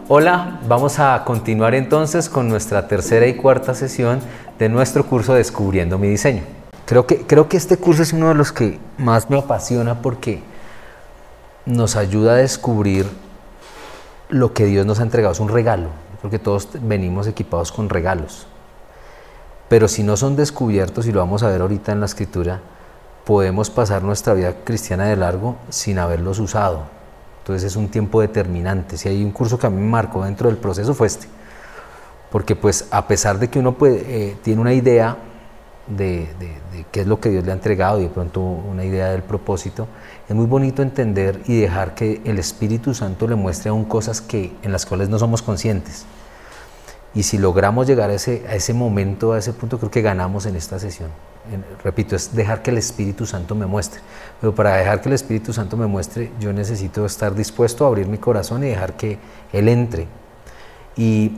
Hola, vamos a continuar entonces con nuestra tercera y cuarta sesión de nuestro curso Descubriendo mi diseño. Creo que este curso es uno de los que más me apasiona porque nos ayuda a descubrir lo que Dios nos ha entregado. Es un regalo, porque todos venimos equipados con regalos. Pero si no son descubiertos, y lo vamos a ver ahorita en la escritura, podemos pasar nuestra vida cristiana de largo sin haberlos usado. Entonces es un tiempo determinante. Si hay un curso que a mí me marcó dentro del proceso fue este. Porque pues a pesar de que uno tiene una idea de qué es lo que Dios le ha entregado y de pronto una idea del propósito, es muy bonito entender y dejar que el Espíritu Santo le muestre aún cosas en las cuales no somos conscientes. Y si logramos llegar a ese momento, a ese punto, creo que ganamos en esta sesión. Repito, es dejar que el Espíritu Santo me muestre. Pero para dejar que el Espíritu Santo me muestre, yo necesito estar dispuesto a abrir mi corazón y dejar que Él entre. Y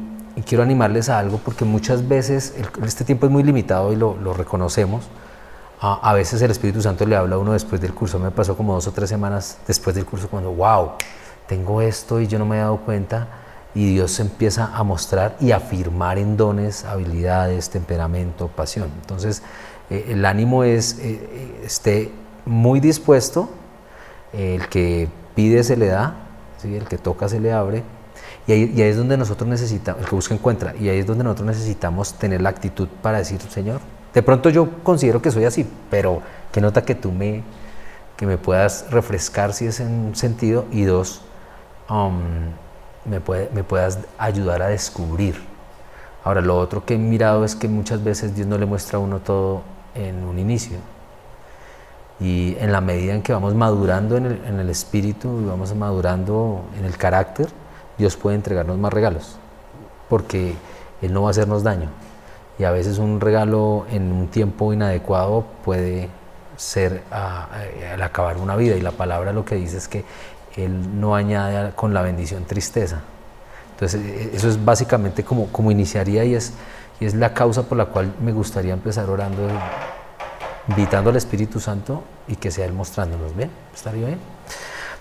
quiero animarles a algo, porque muchas veces, este tiempo es muy limitado y lo reconocemos. A veces el Espíritu Santo le habla a uno después del curso. Me pasó como 2 o 3 semanas después del curso cuando, wow, tengo esto y yo no me he dado cuenta. Y Dios se empieza a mostrar y a afirmar en dones, habilidades, temperamento, pasión. Entonces, el ánimo es, esté muy dispuesto, el que pide se le da, ¿sí? El que toca se le abre, y ahí es donde nosotros necesitamos, el que busca encuentra, y ahí es donde nosotros necesitamos tener la actitud para decir, Señor, de pronto yo considero que soy así, pero que nota que que me puedas refrescar si es en un sentido, y dos, me puedas ayudar a descubrir. Ahora, lo otro que he mirado es que muchas veces Dios no le muestra a uno todo en un inicio. Y en la medida en que vamos madurando en el espíritu y vamos madurando en el carácter, Dios puede entregarnos más regalos, porque Él no va a hacernos daño. Y a veces un regalo en un tiempo inadecuado puede ser al acabar una vida. Y la palabra lo que dice es que Él no añade con la bendición tristeza. Entonces eso es básicamente como iniciaría, y es la causa por la cual me gustaría empezar orando, invitando al Espíritu Santo y que sea Él mostrándonos. ¿Bien? ¿Estaría bien?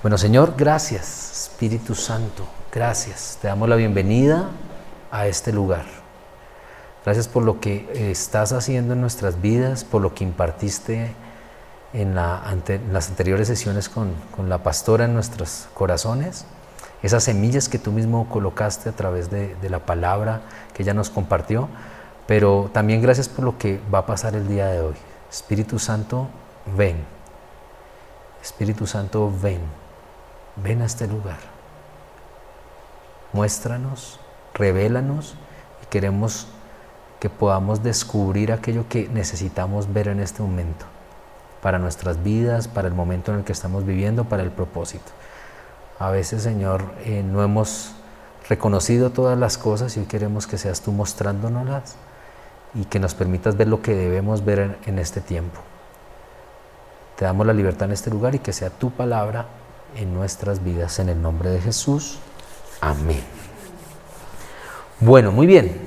Bueno, Señor, gracias, Espíritu Santo, gracias. Te damos la bienvenida a este lugar. Gracias por lo que estás haciendo en nuestras vidas, por lo que impartiste en las anteriores sesiones con la pastora en nuestros corazones, esas semillas que tú mismo colocaste a través de la palabra que ella nos compartió, pero también gracias por lo que va a pasar el día de hoy. Espíritu Santo, ven. Espíritu Santo, ven a este lugar. Muéstranos, revélanos, y queremos que podamos descubrir aquello que necesitamos ver en este momento, para nuestras vidas, para el momento en el que estamos viviendo, para el propósito. A veces, Señor, no hemos reconocido todas las cosas y hoy queremos que seas tú mostrándonoslas y que nos permitas ver lo que debemos ver en este tiempo. Te damos la libertad en este lugar y que sea tu palabra en nuestras vidas, en el nombre de Jesús. Amén. Bueno, muy bien.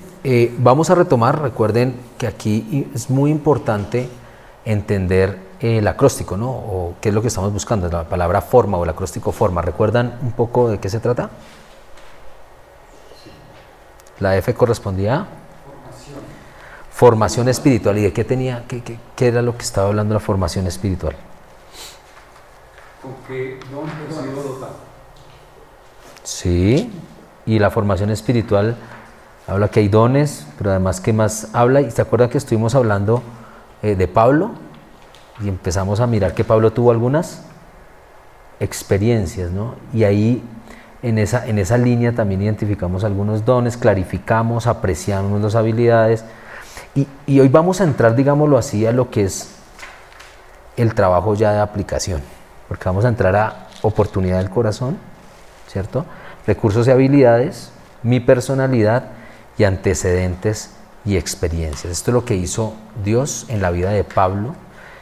Vamos a retomar. Recuerden que aquí es muy importante entender el acróstico, ¿no? O qué es lo que estamos buscando, la palabra forma o el acróstico forma. ¿Recuerdan un poco de qué se trata? La F correspondía a formación espiritual. ¿Y de qué era lo que estaba hablando la formación espiritual? ¿Con qué don he sido dotado? Sí, y la formación espiritual habla que hay dones, pero además, ¿qué más habla? ¿Y se acuerdan que estuvimos hablando de Pablo? Y empezamos a mirar que Pablo tuvo algunas experiencias, ¿no? Y ahí en esa línea también identificamos algunos dones, clarificamos, apreciamos las habilidades. Y hoy vamos a entrar, digámoslo así, a lo que es el trabajo ya de aplicación, porque vamos a entrar a oportunidad del corazón, ¿cierto? Recursos y habilidades, mi personalidad y antecedentes y experiencias. Esto es lo que hizo Dios en la vida de Pablo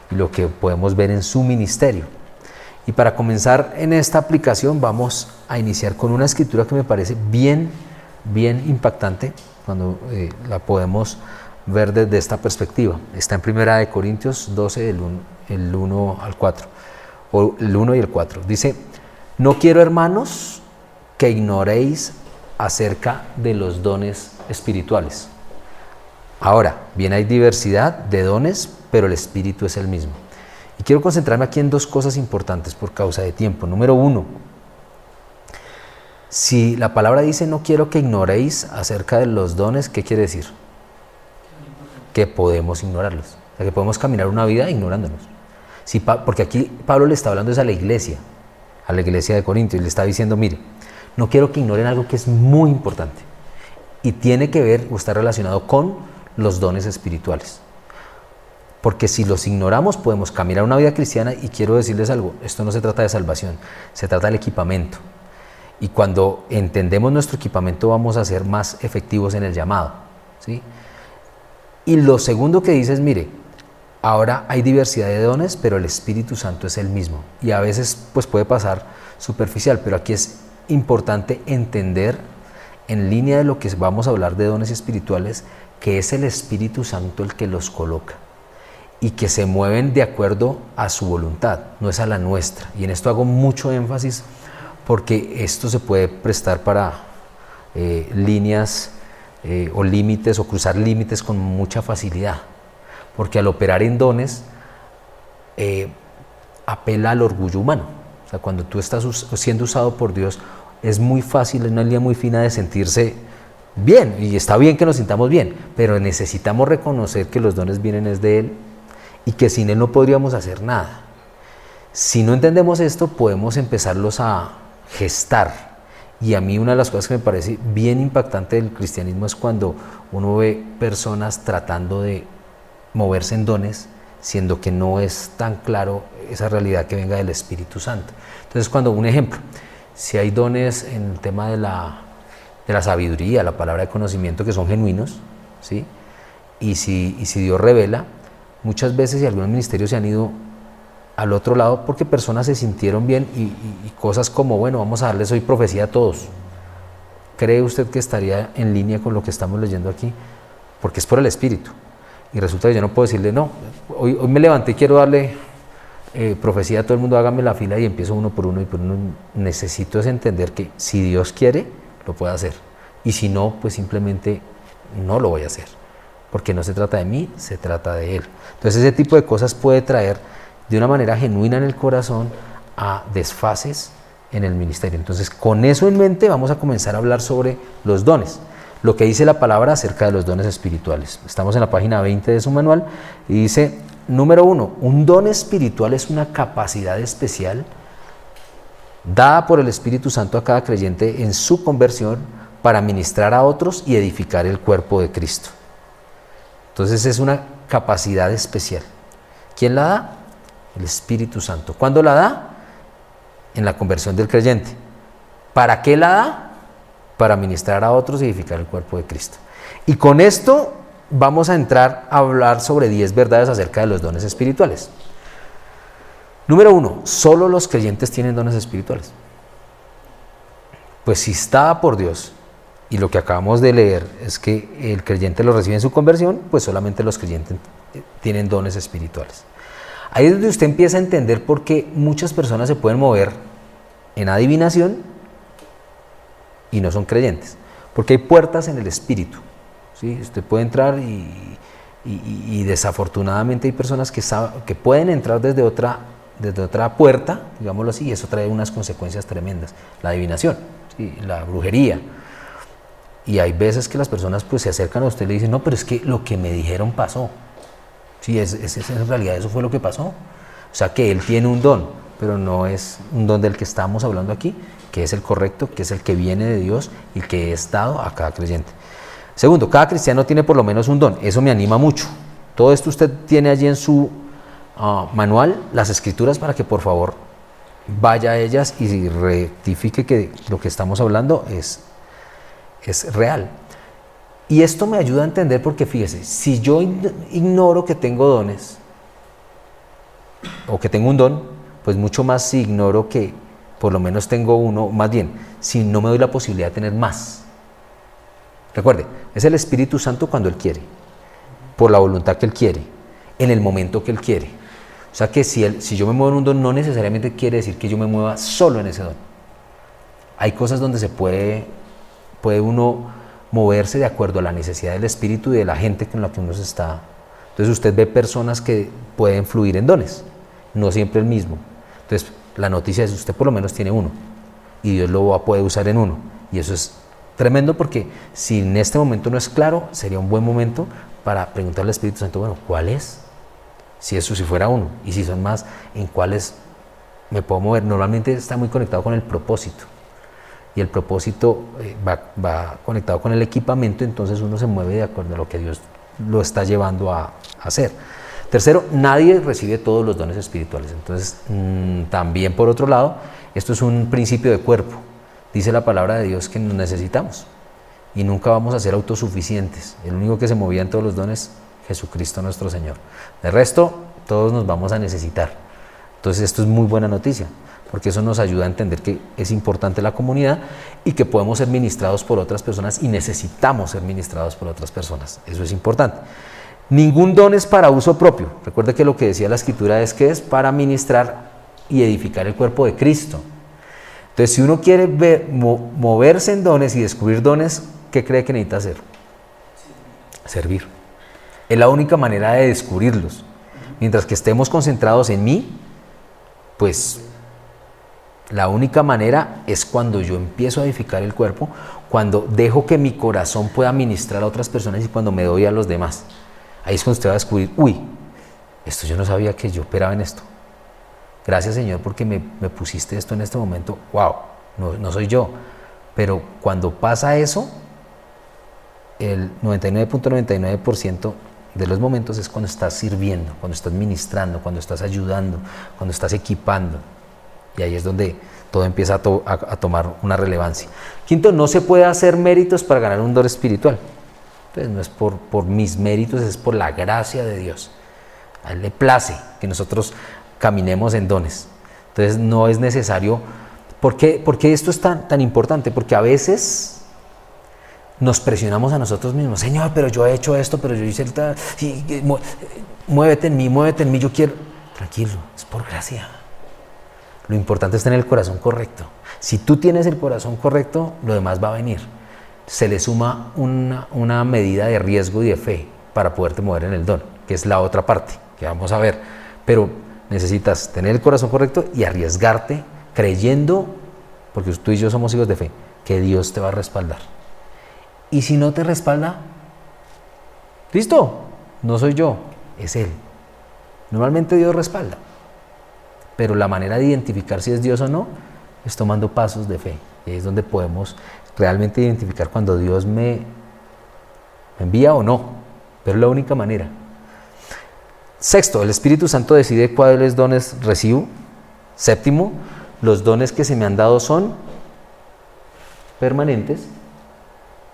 y lo que podemos ver en su ministerio. Y para comenzar en esta aplicación vamos a iniciar con una escritura que me parece bien impactante cuando la podemos ver desde esta perspectiva. Está en 1 Corintios 12, el 1 al 4, o el 1 y el 4. Dice: no quiero, hermanos, que ignoréis acerca de los dones espirituales. Ahora, bien, hay diversidad de dones, pero el espíritu es el mismo. Y quiero concentrarme aquí en dos cosas importantes por causa de tiempo. Número uno, si la palabra dice no quiero que ignoréis acerca de los dones, ¿qué quiere decir? Que podemos ignorarlos, o sea, que podemos caminar una vida ignorándolos. Porque aquí Pablo le está hablando a la iglesia de Corintios, y le está diciendo, mire, no quiero que ignoren algo que es muy importante y tiene que ver o está relacionado con los dones espirituales. Porque si los ignoramos podemos caminar una vida cristiana, y quiero decirles algo, esto no se trata de salvación, se trata del equipamiento. Y cuando entendemos nuestro equipamiento vamos a ser más efectivos en el llamado, ¿sí? Y lo segundo que dice es, mire, ahora hay diversidad de dones, pero el Espíritu Santo es el mismo. Y a veces pues puede pasar superficial, pero aquí es importante entender en línea de lo que vamos a hablar de dones espirituales, que es el Espíritu Santo el que los coloca y que se mueven de acuerdo a su voluntad, no es a la nuestra. Y en esto hago mucho énfasis porque esto se puede prestar para líneas o límites, o cruzar límites con mucha facilidad, porque al operar en dones apela al orgullo humano. O sea, cuando tú estás siendo usado por Dios, es muy fácil, es una línea muy fina de sentirse bien, y está bien que nos sintamos bien, pero necesitamos reconocer que los dones vienen es de Él y que sin Él no podríamos hacer nada. Si no entendemos esto, podemos empezarlos a gestar. Y a mí una de las cosas que me parece bien impactante del cristianismo es cuando uno ve personas tratando de moverse en dones, siendo que no es tan claro esa realidad que venga del Espíritu Santo. Entonces, cuando, un ejemplo, si hay dones en el tema de la sabiduría, la palabra de conocimiento, que son genuinos, ¿sí? Y si Dios revela, muchas veces, y algunos ministerios se han ido al otro lado porque personas se sintieron bien y cosas como, bueno, vamos a darles hoy profecía a todos. ¿Cree usted que estaría en línea con lo que estamos leyendo aquí? Porque es por el Espíritu. Y resulta que yo no puedo decirle, no, hoy me levanté y quiero darle profecía a todo el mundo, hágame la fila y empiezo uno por uno y por uno. Necesito es entender que si Dios quiere, lo puede hacer. Y si no, pues simplemente no lo voy a hacer. Porque no se trata de mí, se trata de Él. Entonces ese tipo de cosas puede traer de una manera genuina en el corazón a desfases en el ministerio. Entonces, con eso en mente vamos a comenzar a hablar sobre los dones, lo que dice la palabra acerca de los dones espirituales. Estamos en la página 20 de su manual y dice, número 1, un don espiritual es una capacidad especial dada por el Espíritu Santo a cada creyente en su conversión para ministrar a otros y edificar el cuerpo de Cristo. Entonces es una capacidad especial. ¿Quién la da? El Espíritu Santo. ¿Cuándo la da? En la conversión del creyente. ¿Para qué la da? Para ministrar a otros y edificar el cuerpo de Cristo. Y con esto vamos a entrar a hablar sobre 10 verdades acerca de los dones espirituales. Número 1, solo los creyentes tienen dones espirituales. Pues si está por Dios, y lo que acabamos de leer es que el creyente lo recibe en su conversión, pues solamente los creyentes tienen dones espirituales. Ahí es donde usted empieza a entender por qué muchas personas se pueden mover en adivinación y no son creyentes. Porque hay puertas en el espíritu, ¿sí? Usted puede entrar y desafortunadamente hay personas que pueden entrar desde otra puerta, digámoslo así, y eso trae unas consecuencias tremendas. La adivinación, ¿sí? La brujería. Y hay veces que las personas pues se acercan a usted y le dicen, no, pero es que lo que me dijeron pasó. Sí, en realidad eso fue lo que pasó. O sea que él tiene un don, pero no es un don del que estamos hablando aquí, que es el correcto, que es el que viene de Dios y que es dado a cada creyente. Segundo, cada cristiano tiene por lo menos un don. Eso me anima mucho. Todo esto usted tiene allí en su manual, las escrituras, para que por favor vaya a ellas y rectifique que lo que estamos hablando es real. Y esto me ayuda a entender porque fíjese, si yo ignoro que tengo dones o que tengo un don, pues mucho más si ignoro que por lo menos tengo uno, más bien, si no me doy la posibilidad de tener más. Recuerde, es el Espíritu Santo cuando Él quiere, por la voluntad que Él quiere, en el momento que Él quiere. O sea que si yo me muevo en un don, no necesariamente quiere decir que yo me mueva solo en ese don. Hay cosas donde se puede puede uno moverse de acuerdo a la necesidad del Espíritu y de la gente con la que uno se está. Entonces usted ve personas que pueden fluir en dones, no siempre el mismo. Entonces la noticia es, usted por lo menos tiene uno y Dios lo va a poder usar en uno. Y eso es tremendo, porque si en este momento no es claro, sería un buen momento para preguntarle al Espíritu Santo, bueno, ¿cuál es? Si fuera uno, y si son más, ¿en cuáles me puedo mover? Normalmente está muy conectado con el propósito, y el propósito va conectado con el equipamiento, entonces uno se mueve de acuerdo a lo que Dios lo está llevando a hacer. Tercero, nadie recibe todos los dones espirituales. Entonces, también por otro lado, esto es un principio de cuerpo. Dice la palabra de Dios que nos necesitamos y nunca vamos a ser autosuficientes. El único que se movía en todos los dones, Jesucristo nuestro Señor. De resto, todos nos vamos a necesitar. Entonces esto es muy buena noticia, porque eso nos ayuda a entender que es importante la comunidad y que podemos ser ministrados por otras personas y necesitamos ser ministrados por otras personas. Eso es importante. Ningún don es para uso propio. Recuerde que lo que decía la Escritura es que es para ministrar y edificar el cuerpo de Cristo. Entonces, si uno quiere moverse en dones y descubrir dones, ¿qué cree que necesita hacer? Servir. Es la única manera de descubrirlos. Mientras que estemos concentrados en mí, pues la única manera es cuando yo empiezo a edificar el cuerpo, cuando dejo que mi corazón pueda ministrar a otras personas y cuando me doy a los demás. Ahí es cuando usted va a descubrir, uy, esto yo no sabía que yo operaba en esto. Gracias, Señor, porque me pusiste esto en este momento. Wow, no soy yo. Pero cuando pasa eso, el 99.99% de los momentos es cuando estás sirviendo, cuando estás ministrando, cuando estás ayudando, cuando estás equipando. Y ahí es donde todo empieza a tomar una relevancia. Quinto, no se puede hacer méritos para ganar un don espiritual. Entonces no es por mis méritos, es por la gracia de Dios. A Él le place que nosotros caminemos en dones. Entonces no es necesario. ¿Por qué esto es tan importante? Porque a veces nos presionamos a nosotros mismos. Señor, pero yo he hecho esto, pero yo hice muévete en mí, yo quiero. Tranquilo, es por gracia. Lo importante es tener el corazón correcto. Si tú tienes el corazón correcto, lo demás va a venir. Se le suma una medida de riesgo y de fe para poderte mover en el don, que es la otra parte que vamos a ver. Pero necesitas tener el corazón correcto y arriesgarte creyendo, porque tú y yo somos hijos de fe, que Dios te va a respaldar. Y si no te respalda, listo, no soy yo, es Él. Normalmente Dios respalda, pero la manera de identificar si es Dios o no es tomando pasos de fe. Y ahí es donde podemos realmente identificar cuando Dios me envía o no, pero es la única manera. Sexto, el Espíritu Santo decide cuáles dones recibo. Séptimo, los dones que se me han dado son permanentes.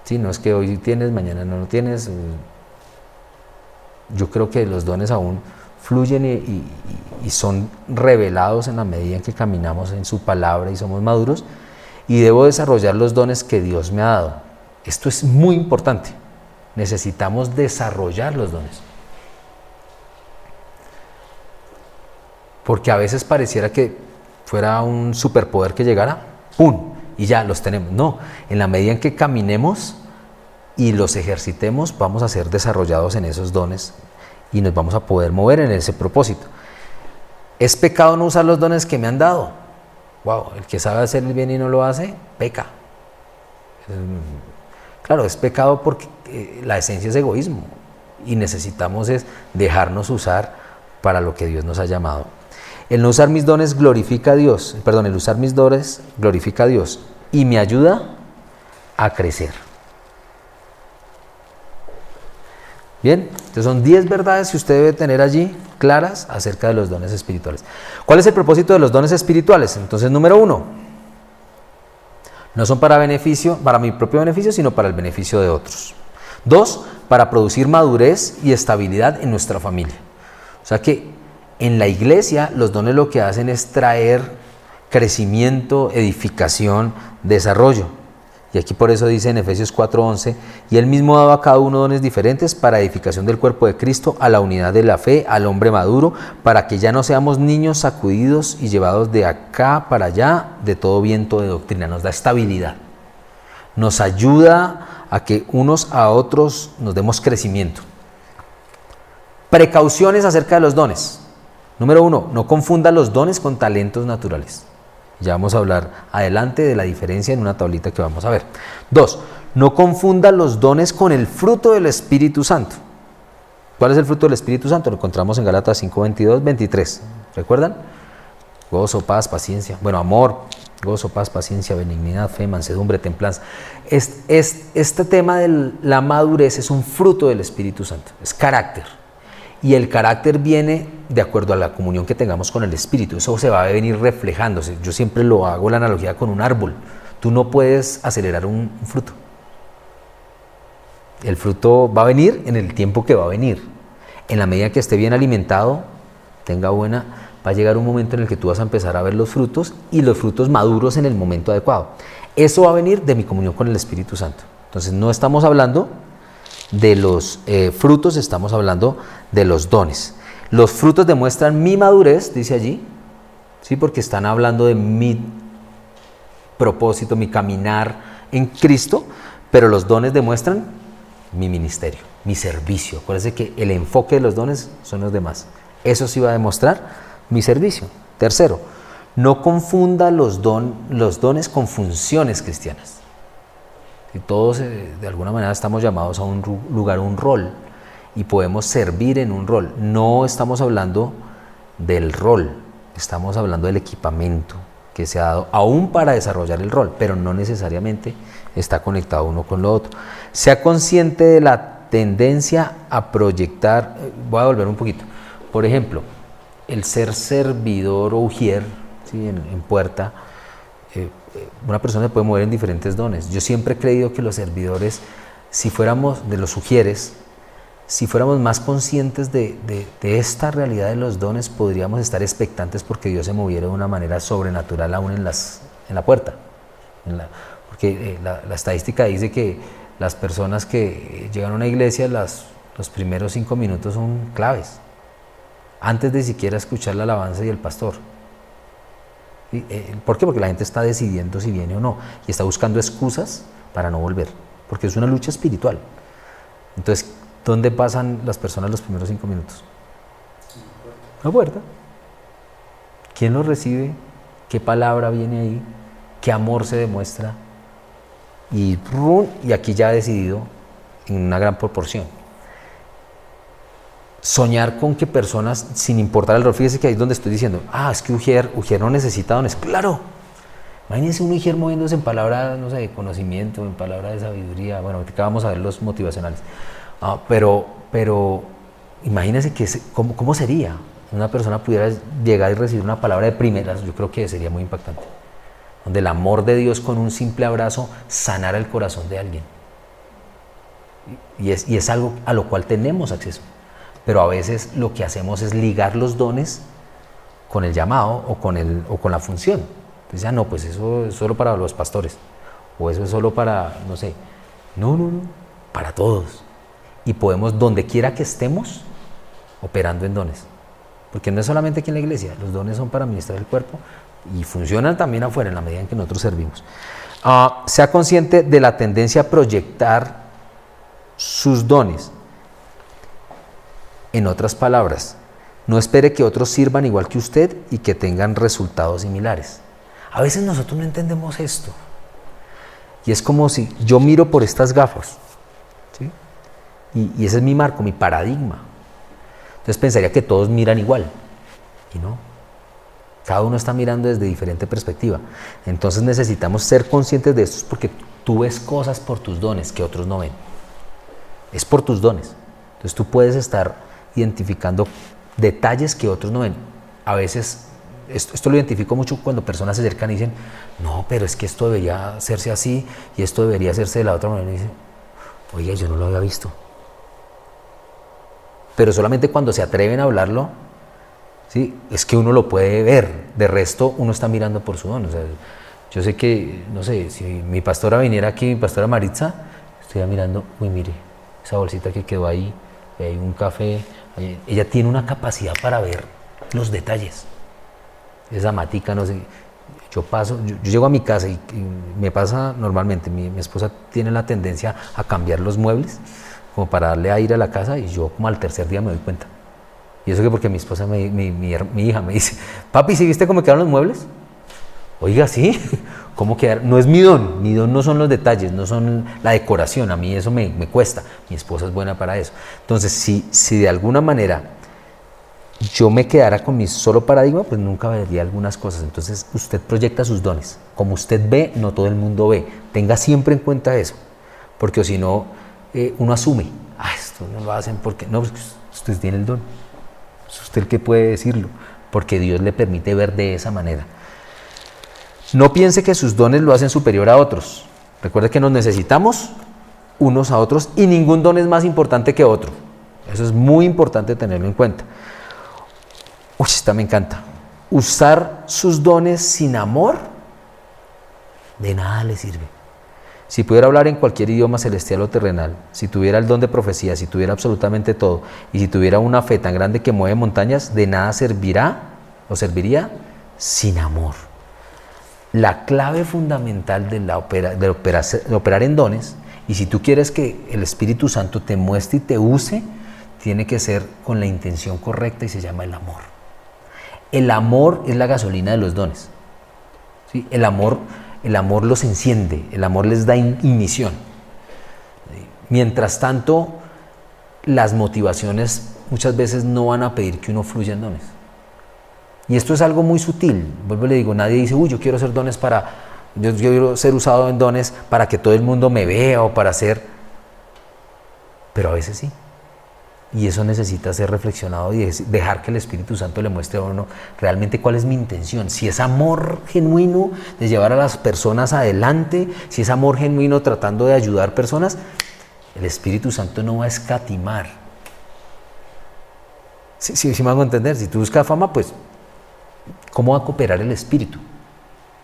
Sí, no es que hoy tienes, mañana no lo tienes. Yo creo que los dones aún fluyen y son revelados en la medida en que caminamos en su palabra y somos maduros, y debo desarrollar los dones que Dios me ha dado. Esto es muy importante. Necesitamos desarrollar los dones. Porque a veces pareciera que fuera un superpoder que llegara, ¡pum!, y ya los tenemos. No, en la medida en que caminemos y los ejercitemos, vamos a ser desarrollados en esos dones y nos vamos a poder mover en ese propósito. ¿Es pecado no usar los dones que me han dado? Wow, el que sabe hacer el bien y no lo hace, peca. Claro, es pecado porque la esencia es egoísmo y necesitamos dejarnos usar para lo que Dios nos ha llamado. El no usar mis dones glorifica a Dios, el usar mis dones glorifica a Dios y me ayuda a crecer. Bien, entonces son 10 verdades que usted debe tener allí claras acerca de los dones espirituales. ¿Cuál es el propósito de los dones espirituales? Entonces, número 1, no son para mi propio beneficio, sino para el beneficio de otros. 2, para producir madurez y estabilidad en nuestra familia. O sea que en la iglesia los dones lo que hacen es traer crecimiento, edificación, desarrollo. Y aquí por eso dice en Efesios 4:11, y Él mismo daba a cada uno dones diferentes para edificación del cuerpo de Cristo, a la unidad de la fe, al hombre maduro, para que ya no seamos niños sacudidos y llevados de acá para allá de todo viento de doctrina. Nos da estabilidad. nos ayuda a que unos a otros nos demos crecimiento. Precauciones acerca de los dones. Número 1, no confunda los dones con talentos naturales. Ya vamos a hablar adelante de la diferencia en una tablita que vamos a ver. 2, no confunda los dones con el fruto del Espíritu Santo. ¿Cuál es el fruto del Espíritu Santo? Lo encontramos en Gálatas 5, 22, 23. ¿Recuerdan? Gozo, paz, paciencia. Bueno, amor, gozo, paz, paciencia, benignidad, fe, mansedumbre, templanza. Este tema de la madurez es un fruto del Espíritu Santo. Es carácter. Y el carácter viene de acuerdo a la comunión que tengamos con el Espíritu. Eso se va a venir reflejándose. Yo siempre lo hago la analogía con un árbol. Tú no puedes acelerar un fruto. El fruto va a venir en el tiempo que va a venir. En la medida que esté bien alimentado, tenga buena, va a llegar un momento en el que tú vas a empezar a ver los frutos y los frutos maduros en el momento adecuado. Eso va a venir de mi comunión con el Espíritu Santo. Entonces no estamos hablando de los frutos, estamos hablando de los dones. Los frutos demuestran mi madurez, dice allí, ¿sí? Porque están hablando de mi propósito, mi caminar en Cristo, pero los dones demuestran mi ministerio, mi servicio. Acuérdense que el enfoque de los dones son los demás. Eso sí va a demostrar mi servicio. Tercero, no confunda los dones con funciones cristianas. Y todos de alguna manera estamos llamados a un lugar, un rol, y podemos servir en un rol. No estamos hablando del rol, estamos hablando del equipamiento que se ha dado aún para desarrollar el rol, pero no necesariamente está conectado uno con lo otro. Sea consciente de la tendencia a proyectar. Voy a volver un poquito. Por ejemplo, el ser servidor o ujier, ¿sí? en puerta, una persona se puede mover en diferentes dones. Yo siempre he creído que los servidores, si fuéramos de los ujieres, si fuéramos más conscientes de esta realidad de los dones, podríamos estar expectantes porque Dios se moviera de una manera sobrenatural aún en la puerta. Porque la estadística dice que las personas que llegan a una iglesia, los primeros 5 minutos son claves, antes de siquiera escuchar la alabanza y el pastor. ¿Por qué? Porque la gente está decidiendo si viene o no y está buscando excusas para no volver, porque es una lucha espiritual. Entonces, ¿dónde pasan las personas los primeros 5 minutos? La puerta. ¿Quién los recibe? ¿Qué palabra viene ahí? ¿Qué amor se demuestra? Y aquí ya ha decidido en una gran proporción. Soñar con que personas, sin importar el rol, fíjese que ahí es donde estoy diciendo, es que Ujier no necesita dones. Claro, imagínense un Ujier moviéndose en palabras, no sé, de conocimiento, en palabras de sabiduría. Bueno, ahorita vamos a ver los motivacionales. Pero imagínense cómo sería una persona pudiera llegar y recibir una palabra de primeras. Yo creo que sería muy impactante, donde el amor de Dios con un simple abrazo sanara el corazón de alguien. Y es algo a lo cual tenemos acceso. Pero a veces lo que hacemos es ligar los dones con el llamado o con la función. Entonces, no, pues eso es solo para los pastores, o eso es solo para, no sé. No, para todos. Y podemos, donde quiera que estemos, operando en dones. Porque no es solamente aquí en la iglesia, los dones son para ministrar el cuerpo y funcionan también afuera en la medida en que nosotros servimos. Sea consciente de la tendencia a proyectar sus dones. En otras palabras, no espere que otros sirvan igual que usted y que tengan resultados similares. A veces nosotros no entendemos esto. Y es como si yo miro por estas gafas, ¿sí? Y ese es mi marco, mi paradigma. Entonces pensaría que todos miran igual. Y no. Cada uno está mirando desde diferente perspectiva. Entonces necesitamos ser conscientes de esto porque tú ves cosas por tus dones que otros no ven. Es por tus dones. Entonces tú puedes estar identificando detalles que otros no ven. A veces, esto lo identifico mucho cuando personas se acercan y dicen, no, pero es que esto debería hacerse así y esto debería hacerse de la otra manera. Y dicen, oye, yo no lo había visto. Pero solamente cuando se atreven a hablarlo, ¿sí? Es que uno lo puede ver. De resto, uno está mirando por su don. O sea, yo sé que, no sé, si mi pastora viniera aquí, mi pastora Maritza, estoy mirando, uy, mire, esa bolsita que quedó ahí, hay un café. Ella tiene una capacidad para ver los detalles. Esa matica, no sé, Yo llego a mi casa y me pasa normalmente, mi esposa tiene la tendencia a cambiar los muebles como para darle aire a la casa y yo como al tercer día me doy cuenta. Y eso que porque mi esposa, mi hija me dice, papi, ¿sí viste cómo quedaron los muebles? Oiga, sí, ¿cómo quedaron? No es mi don no son los detalles, no son la decoración, a mí eso me cuesta, mi esposa es buena para eso. Entonces, si de alguna manera yo me quedara con mi solo paradigma, pues nunca vería algunas cosas. Entonces, usted proyecta sus dones. Como usted ve, no todo el mundo ve. Tenga siempre en cuenta eso, porque si no, uno asume, esto no lo hacen porque no, usted tiene el don. Es usted el que puede decirlo, porque Dios le permite ver de esa manera. No piense que sus dones lo hacen superior a otros. Recuerde que nos necesitamos unos a otros y ningún don es más importante que otro. Eso es muy importante tenerlo en cuenta. Uy, esta me encanta. Usar sus dones sin amor, de nada le sirve. Si pudiera hablar en cualquier idioma celestial o terrenal, si tuviera el don de profecía, si tuviera absolutamente todo, y si tuviera una fe tan grande que mueve montañas, de nada servirá o serviría sin amor. La clave fundamental de operar en dones, y si tú quieres que el Espíritu Santo te muestre y te use, tiene que ser con la intención correcta y se llama el amor. El amor es la gasolina de los dones. ¿Sí? El amor los enciende, el amor les da ignición. ¿Sí? Mientras tanto, las motivaciones muchas veces no van a pedir que uno fluya en dones. Y esto es algo muy sutil. Vuelvo y le digo, nadie dice, yo quiero ser dones yo quiero ser usado en dones para que todo el mundo me vea o para ser. Pero a veces sí. Y eso necesita ser reflexionado y dejar que el Espíritu Santo le muestre a uno realmente cuál es mi intención. Si es amor genuino de llevar a las personas adelante, si es amor genuino tratando de ayudar personas, el Espíritu Santo no va a escatimar. Sí me hago entender. Si tú buscas fama, pues, ¿cómo va a cooperar el Espíritu?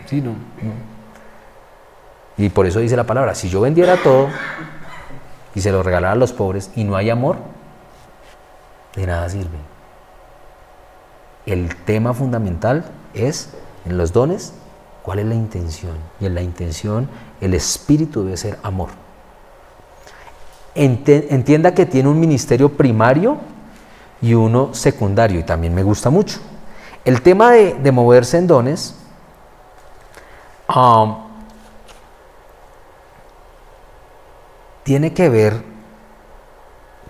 Sí, no. Y por eso dice la palabra, si yo vendiera todo y se lo regalara a los pobres y no hay amor, de nada sirve. El tema fundamental es, en los dones, ¿cuál es la intención? Y en la intención, el espíritu debe ser amor. Entienda que tiene un ministerio primario y uno secundario, y también me gusta mucho. El tema de moverse en dones tiene que ver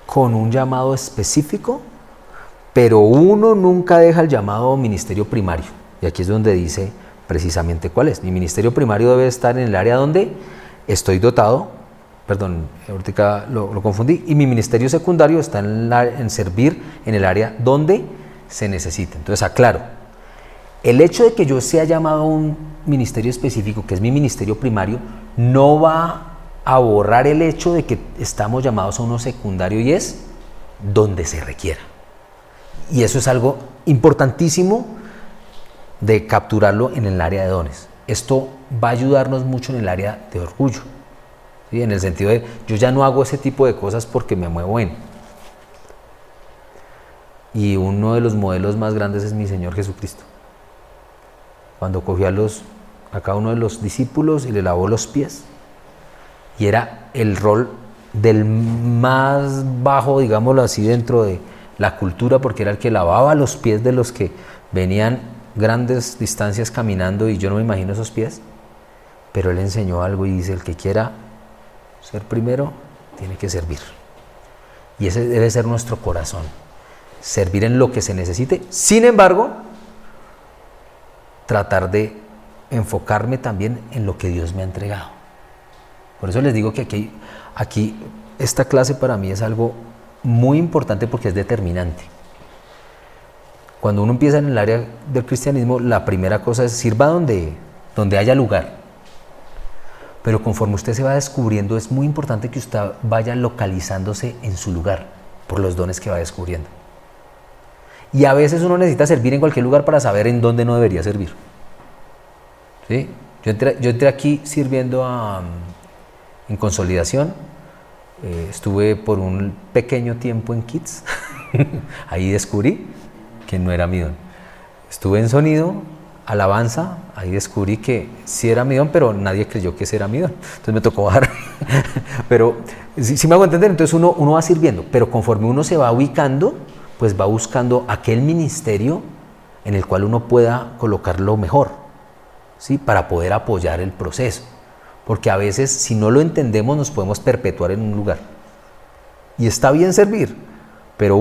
con un llamado específico, pero uno nunca deja el llamado ministerio primario. Y aquí es donde dice precisamente cuál es. Mi ministerio primario debe estar en el área donde estoy dotado, ahorita lo confundí, y mi ministerio secundario está en servir en el área donde se necesita. Entonces aclaro, el hecho de que yo sea llamado a un ministerio específico, que es mi ministerio primario, no va a borrar el hecho de que estamos llamados a uno secundario y es donde se requiera. Y eso es algo importantísimo de capturarlo en el área de dones. Esto va a ayudarnos mucho en el área de orgullo, ¿sí? En el sentido de yo ya no hago ese tipo de cosas porque me muevo en. Y uno de los modelos más grandes es mi Señor Jesucristo. Cuando cogió a cada uno de los discípulos y le lavó los pies, y era el rol del más bajo, digámoslo así, dentro de la cultura, porque era el que lavaba los pies de los que venían grandes distancias caminando, y yo no me imagino esos pies, pero él enseñó algo y dice, el que quiera ser primero, tiene que servir. Y ese debe ser nuestro corazón, servir en lo que se necesite. Sin embargo, tratar de enfocarme también en lo que Dios me ha entregado. Por eso les digo que aquí esta clase para mí es algo muy importante porque es determinante. Cuando uno empieza en el área del cristianismo, la primera cosa es sirva donde haya lugar. Pero conforme usted se va descubriendo, es muy importante que usted vaya localizándose en su lugar por los dones que va descubriendo. Y a veces uno necesita servir en cualquier lugar para saber en dónde no debería servir. ¿Sí? Yo entré aquí sirviendo en Consolidación, estuve por un pequeño tiempo en Kids, ahí descubrí que no era mi don. Estuve en sonido, alabanza, ahí descubrí que sí era mi don, pero nadie creyó que ese era mi don. Entonces me tocó bajar. Pero sí me hago entender, entonces uno va sirviendo, pero conforme uno se va ubicando, pues va buscando aquel ministerio en el cual uno pueda colocar lo mejor, ¿sí? Para poder apoyar el proceso. Porque a veces, si no lo entendemos, nos podemos perpetuar en un lugar. Y está bien servir, pero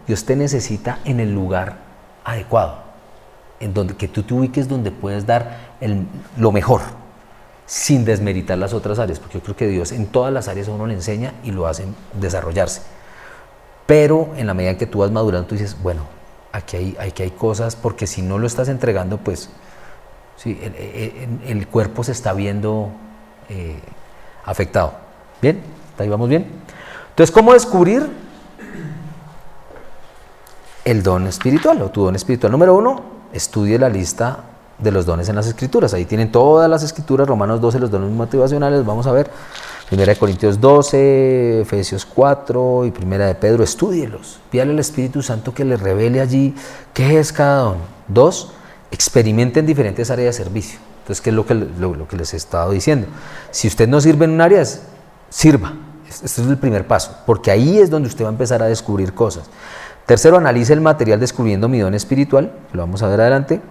Dios te necesita en el lugar adecuado, en donde que tú te ubiques donde puedes dar lo mejor, sin desmeritar las otras áreas, porque yo creo que Dios en todas las áreas a uno le enseña y lo hace desarrollarse. Pero en la medida en que tú vas madurando, tú dices, bueno, aquí hay cosas, porque si no lo estás entregando, pues sí, el cuerpo se está viendo afectado. ¿Bien? ¿Ahí vamos bien? Entonces, ¿cómo descubrir el don espiritual o tu don espiritual? Número 1, estudie la lista de los dones en las Escrituras. Ahí tienen todas las Escrituras, Romanos 12, los dones motivacionales, vamos a ver, 1 Corintios 12, Efesios 4 y 1 de Pedro, estúdielos. Pídale al Espíritu Santo que le revele allí qué es cada don. 2, experimenten diferentes áreas de servicio. Entonces, ¿qué es lo que les he estado diciendo? Si usted no sirve en un área, sirva. Este es el primer paso, porque ahí es donde usted va a empezar a descubrir cosas. Tercero, analice el material descubriendo mi don espiritual, lo vamos a ver adelante.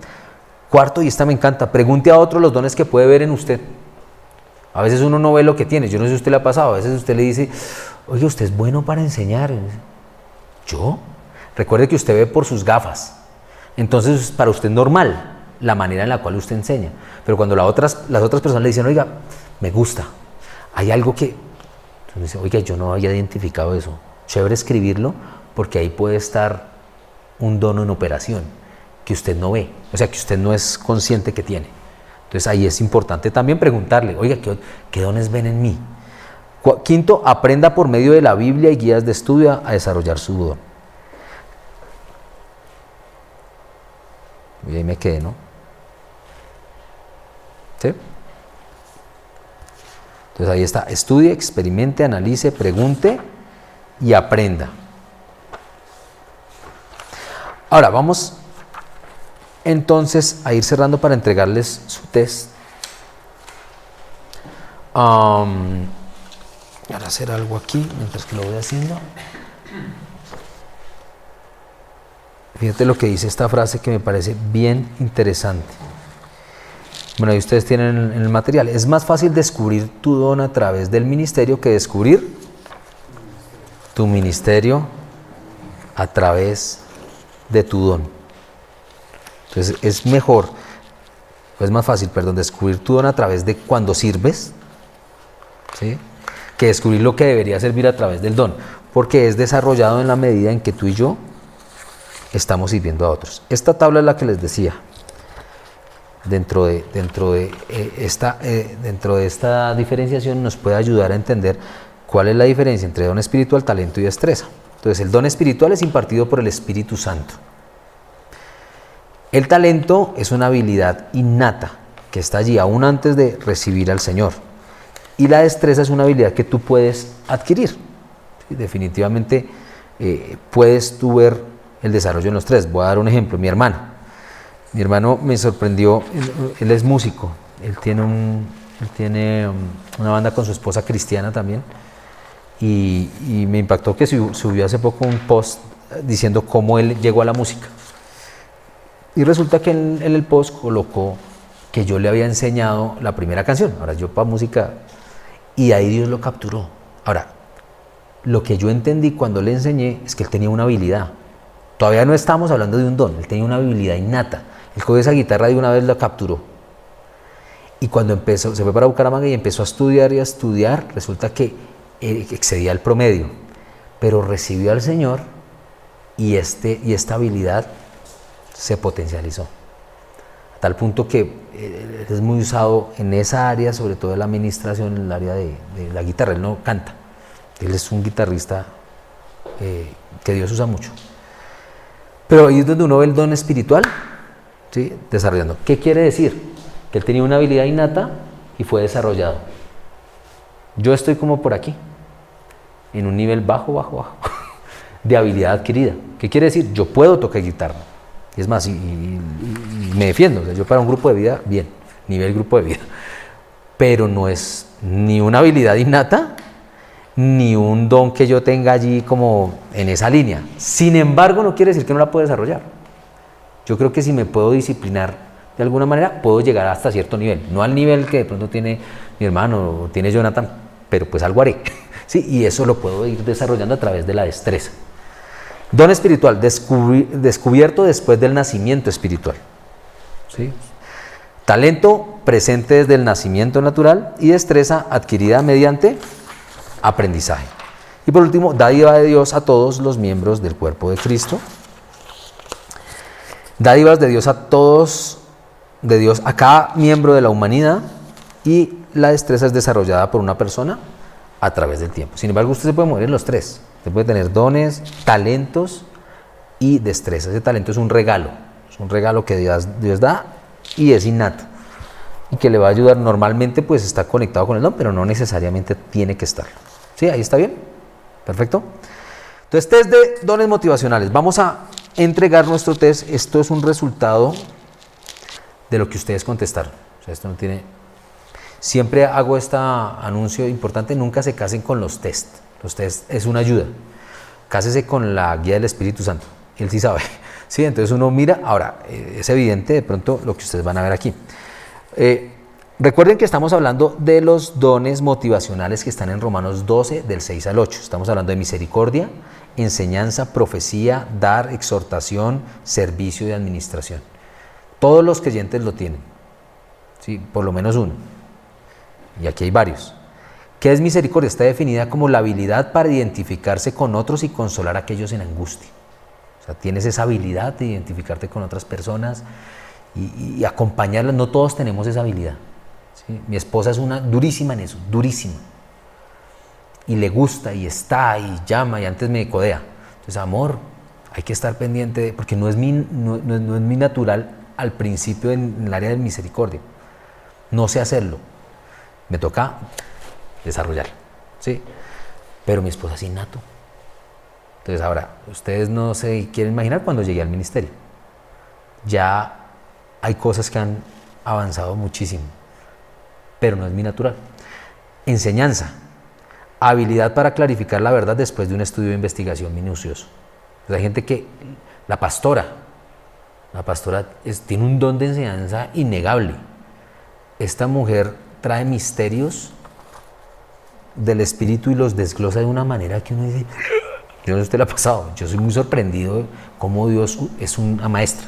Cuarto, y esta me encanta, pregunte a otro los dones que puede ver en usted. A veces uno no ve lo que tiene, yo no sé si a usted le ha pasado, a veces usted le dice, oye, usted es bueno para enseñar. ¿Yo? Recuerde que usted ve por sus gafas, entonces para usted es normal la manera en la cual usted enseña, pero cuando las otras personas le dicen, oiga, me gusta, hay algo que, entonces dice, oiga, yo no había identificado eso, chévere escribirlo, porque ahí puede estar un don en operación que usted no ve, o sea, que usted no es consciente que tiene. Entonces ahí es importante también preguntarle, oiga, ¿qué dones ven en mí? Quinto, aprenda por medio de la Biblia y guías de estudio a desarrollar su don. Y ahí me quedé, ¿no? ¿Sí? Entonces ahí está, estudie, experimente, analice, pregunte y aprenda. Ahora vamos entonces a ir cerrando para entregarles su test. Ahora hacer algo aquí mientras que lo voy haciendo. Fíjate lo que dice esta frase que me parece bien interesante. Bueno, ahí ustedes tienen en el material. Es más fácil descubrir tu don a través del ministerio que descubrir tu ministerio a través de tu don. Entonces es mejor, o es más fácil, descubrir tu don a través de cuando sirves, ¿sí?, que descubrir lo que debería servir a través del don, porque es desarrollado en la medida en que tú y yo estamos sirviendo a otros. Esta tabla es la que les decía. Dentro de esta diferenciación nos puede ayudar a entender cuál es la diferencia entre don espiritual, talento y destreza. Entonces, el don espiritual es impartido por el Espíritu Santo. El talento es una habilidad innata que está allí aún antes de recibir al Señor. Y la destreza es una habilidad que tú puedes adquirir. ¿Sí? Definitivamente puedes tú ver el desarrollo en los tres. Voy a dar un ejemplo. Mi hermano me sorprendió, él es músico, él tiene una banda con su esposa cristiana también, y me impactó que subió hace poco un post diciendo cómo él llegó a la música. Y resulta que en el post colocó que yo le había enseñado la primera canción. Ahora yo para música, y ahí Dios lo capturó. Ahora, lo que yo entendí cuando le enseñé es que él tenía una habilidad. Todavía no estamos hablando de un don, él tenía una habilidad innata. Él cogió esa guitarra y una vez la capturó. Y cuando se fue para Bucaramanga y empezó a estudiar, resulta que excedía el promedio. Pero recibió al Señor y esta habilidad se potencializó. A tal punto que es muy usado en esa área, sobre todo en la administración, en el área de la guitarra. Él no canta, él es un guitarrista que Dios usa mucho. Pero ahí es donde uno ve el don espiritual, ¿sí?, desarrollando. ¿Qué quiere decir? Que él tenía una habilidad innata y fue desarrollado. Yo estoy como por aquí, en un nivel bajo, de habilidad adquirida. ¿Qué quiere decir? Yo puedo tocar guitarra. Y es más, y me defiendo. O sea, yo para un grupo de vida, bien, nivel grupo de vida. Pero no es ni una habilidad innata, ni un don que yo tenga allí como en esa línea. Sin embargo, no quiere decir que no la pueda desarrollar. Yo creo que si me puedo disciplinar de alguna manera, puedo llegar hasta cierto nivel. No al nivel que de pronto tiene mi hermano o tiene Jonathan, pero pues algo haré. ¿Sí? Y eso lo puedo ir desarrollando a través de la destreza. Don espiritual, descubierto después del nacimiento espiritual. ¿Sí? Talento presente desde el nacimiento natural y destreza adquirida mediante aprendizaje. Y por último, dádiva de Dios a todos los miembros del cuerpo de Cristo. Dádivas de Dios a todos, de Dios a cada miembro de la humanidad, y la destreza es desarrollada por una persona a través del tiempo. Sin embargo, usted se puede mover en los tres. Usted puede tener dones, talentos y destreza. Ese talento es un regalo que Dios da y es innato y que le va a ayudar. Normalmente pues está conectado con el don, pero no necesariamente tiene que estar. ¿Sí? ¿Ahí está bien? Perfecto. Entonces, test de dones motivacionales. Vamos a entregar nuestro test. Esto es un resultado de lo que ustedes contestaron. O sea, esto no tiene... Siempre hago este anuncio importante: nunca se casen con los test. Los test es una ayuda. Cásese con la guía del Espíritu Santo. Él sí sabe. ¿Sí? Entonces uno mira. Ahora, es evidente de pronto lo que ustedes van a ver aquí. Recuerden que estamos hablando de los dones motivacionales que están en Romanos 12, del 6 al 8. Estamos hablando de misericordia, enseñanza, profecía, dar, exhortación, servicio y administración. Todos los creyentes lo tienen. ¿Sí? Por lo menos uno. Y aquí hay varios. ¿Qué es misericordia? Está definida como la habilidad para identificarse con otros y consolar a aquellos en angustia. O sea, tienes esa habilidad de identificarte con otras personas y acompañarlas. No todos tenemos esa habilidad. ¿Sí? Mi esposa es una durísima en eso, durísima. Y le gusta y está y llama y antes me codea. Entonces, amor, hay que estar pendiente porque no es mi natural al principio en el área de misericordia. No sé hacerlo. Me toca desarrollar, ¿sí? Pero mi esposa es innato. Entonces ahora, ustedes no se quieren imaginar cuando llegué al ministerio. Ya hay cosas que han avanzado muchísimo, pero no es mi natural. Enseñanza, habilidad para clarificar la verdad después de un estudio de investigación minucioso. Pues hay gente que, la pastora tiene un don de enseñanza innegable. Esta mujer trae misterios del Espíritu y los desglosa de una manera que uno dice, yo no sé si usted le ha pasado, yo soy muy sorprendido de cómo Dios es una maestra,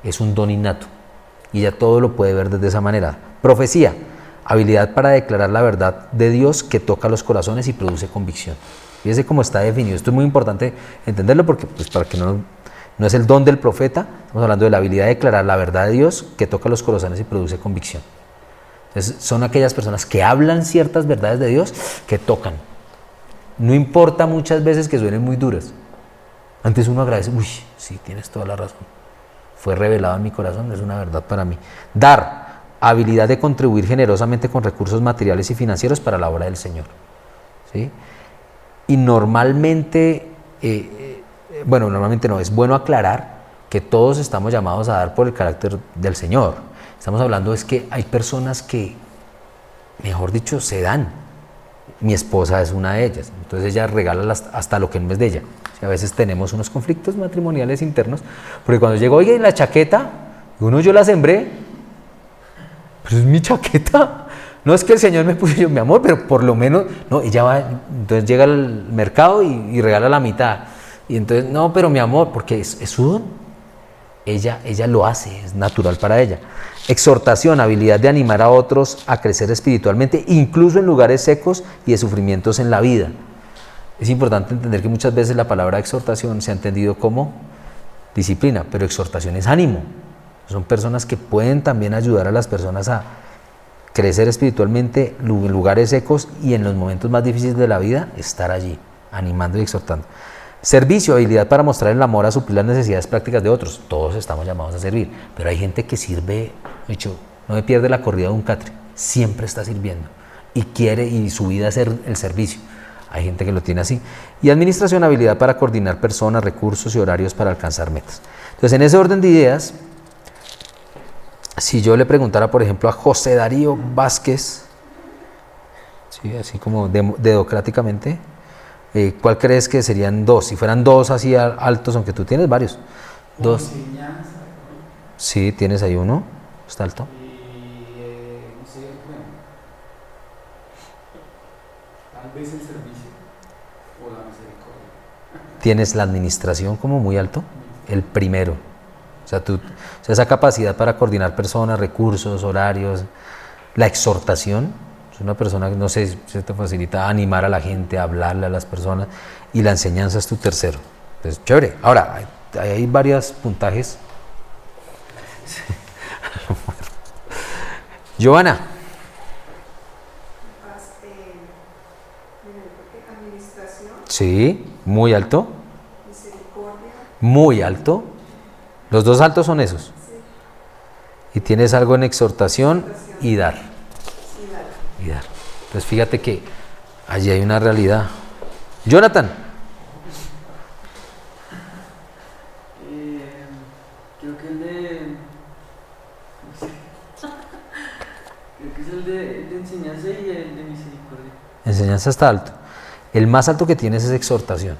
es un don innato y ella todo lo puede ver desde esa manera. Profecía, habilidad para declarar la verdad de Dios que toca los corazones y produce convicción. Fíjese cómo está definido. Esto es muy importante entenderlo porque pues, para que no es el don del profeta, estamos hablando de la habilidad de declarar la verdad de Dios que toca los corazones y produce convicción. Entonces, son aquellas personas que hablan ciertas verdades de Dios que tocan. No importa muchas veces que suenen muy duras. Antes uno agradece, uy, sí, tienes toda la razón. Fue revelado en mi corazón, es una verdad para mí. Dar, habilidad de contribuir generosamente con recursos materiales y financieros para la obra del Señor. ¿Sí? Y normalmente, normalmente no, es bueno aclarar que todos estamos llamados a dar por el carácter del Señor. Estamos hablando es que hay personas que, mejor dicho, se dan. Mi esposa es una de ellas. Entonces ella regala hasta lo que no es de ella. A veces tenemos unos conflictos matrimoniales internos, porque cuando llegó, oye, la chaqueta, yo la sembré, pero es mi chaqueta. No es que el Señor me puso yo, mi amor, pero por lo menos, no, ella va, entonces llega al mercado y regala la mitad. Y entonces, no, pero mi amor, porque es su don. Ella lo hace, es natural para ella. Exhortación, habilidad de animar a otros a crecer espiritualmente, incluso en lugares secos y de sufrimientos en la vida. Es importante entender que muchas veces la palabra exhortación se ha entendido como disciplina, pero exhortación es ánimo. Son personas que pueden también ayudar a las personas a crecer espiritualmente en lugares secos y en los momentos más difíciles de la vida, estar allí, animando y exhortando. Servicio, habilidad para mostrar el amor a suplir las necesidades prácticas de otros. Todos estamos llamados a servir, pero hay gente que sirve, no me pierde la corrida de un catre, siempre está sirviendo y quiere y su vida es el servicio. Hay gente que lo tiene así. Y administración, habilidad para coordinar personas, recursos y horarios para alcanzar metas. Entonces, en ese orden de ideas, Si yo le preguntara, por ejemplo, a José Darío Vázquez, ¿sí? Así como dedocráticamente, ¿cuál crees que serían dos? Si fueran dos así altos, aunque tú tienes varios. Dos. Sí, tienes ahí uno, está alto. No sé, bueno, tal vez el servicio o la misericordia. Tienes la administración como muy alto, el primero. O sea, esa capacidad para coordinar personas, recursos, horarios, la exhortación. Es una persona que, no sé, se te facilita animar a la gente, hablarle a las personas, y la enseñanza es tu tercero. Entonces, chévere. Ahora, hay varios puntajes. Giovanna. Administración, Sí, muy alto. misericordia, Muy alto. Los dos altos son esos. sí, Y tienes algo en exhortación y dar. sí, dale. Y dar. Entonces fíjate que allí hay una realidad. Jonathan. Creo que el de. No sé. Creo que es el de enseñanza y el de misericordia. Enseñanza está alto. El más alto que tienes es exhortación.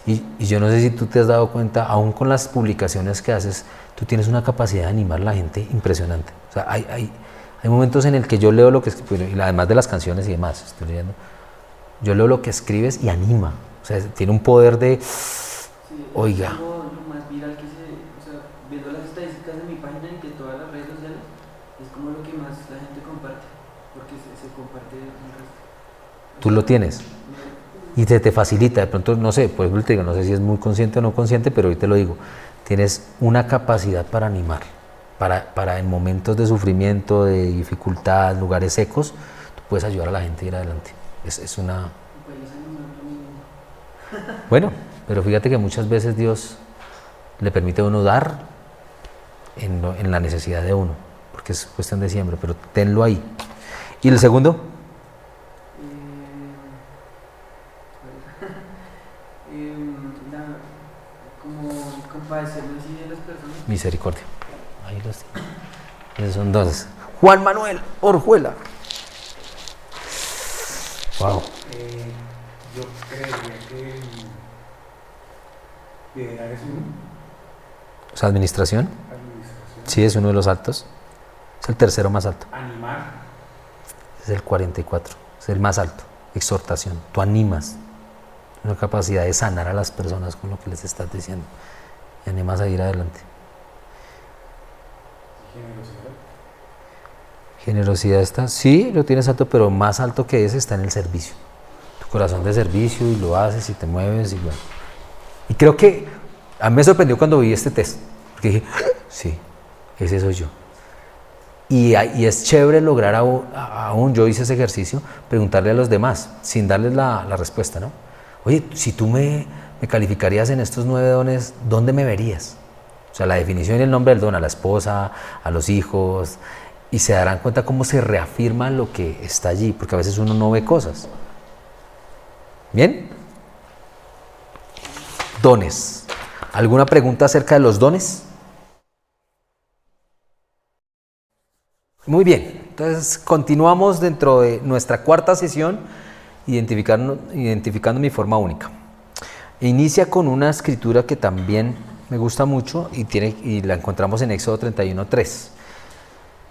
Y yo no sé si tú te has dado cuenta, aún con las publicaciones que haces, tú tienes una capacidad de animar a la gente impresionante. O sea, hay momentos en el que yo leo lo que escribes, y además de las canciones y demás, estoy leyendo, yo leo lo que escribes y anima. O sea, tiene un poder de, Sí, oiga, es como lo más viral que o sea, viendo las estadísticas de mi página y de todas las redes sociales, es como lo que más la gente comparte, porque se comparte el resto. tú lo tienes. Y te facilita, de pronto, no sé, pues te digo, no sé si es muy consciente o no consciente, pero hoy te lo digo, tienes una capacidad para animar, para en momentos de sufrimiento, de dificultad, lugares secos, tú puedes ayudar a la gente a ir adelante. Es una... Pues es animar lo mismo. Bueno, pero fíjate que muchas veces Dios le permite a uno dar en la necesidad de uno, porque es cuestión de siembra, pero tenlo ahí. ¿Y el segundo? Como compadecerme así de las personas. Misericordia. Ahí los tiene. Esos son dos. Juan Manuel Orjuela. Wow. Yo creería que liderar es uno, O sea, administración. administración, Sí, es uno de los altos. Es el tercero más alto. animar, Es el 44. Es el más alto. Exhortación. Tú animas. Una capacidad de sanar a las personas con lo que les estás diciendo. Y animas a ir adelante. generosidad. Generosidad está, sí, lo tienes alto, pero más alto que ese está en el servicio. Tu corazón de servicio, y lo haces y te mueves y bueno. Y creo que a mí me sorprendió cuando vi este test, porque dije, sí, ese soy yo. Y es chévere lograr aún, yo hice ese ejercicio, preguntarle a los demás, sin darles la respuesta, ¿no? Oye, si tú me calificarías en estos 9 dones, ¿dónde me verías? O sea, la definición y el nombre del don, a la esposa, a los hijos, y se darán cuenta cómo se reafirma lo que está allí, porque a veces uno no ve cosas. ¿Bien? Dones. ¿Alguna pregunta acerca de los dones? Muy bien, entonces continuamos dentro de nuestra cuarta sesión, identificando mi forma única. Inicia con una escritura que también me gusta mucho y la encontramos en Éxodo 31:3.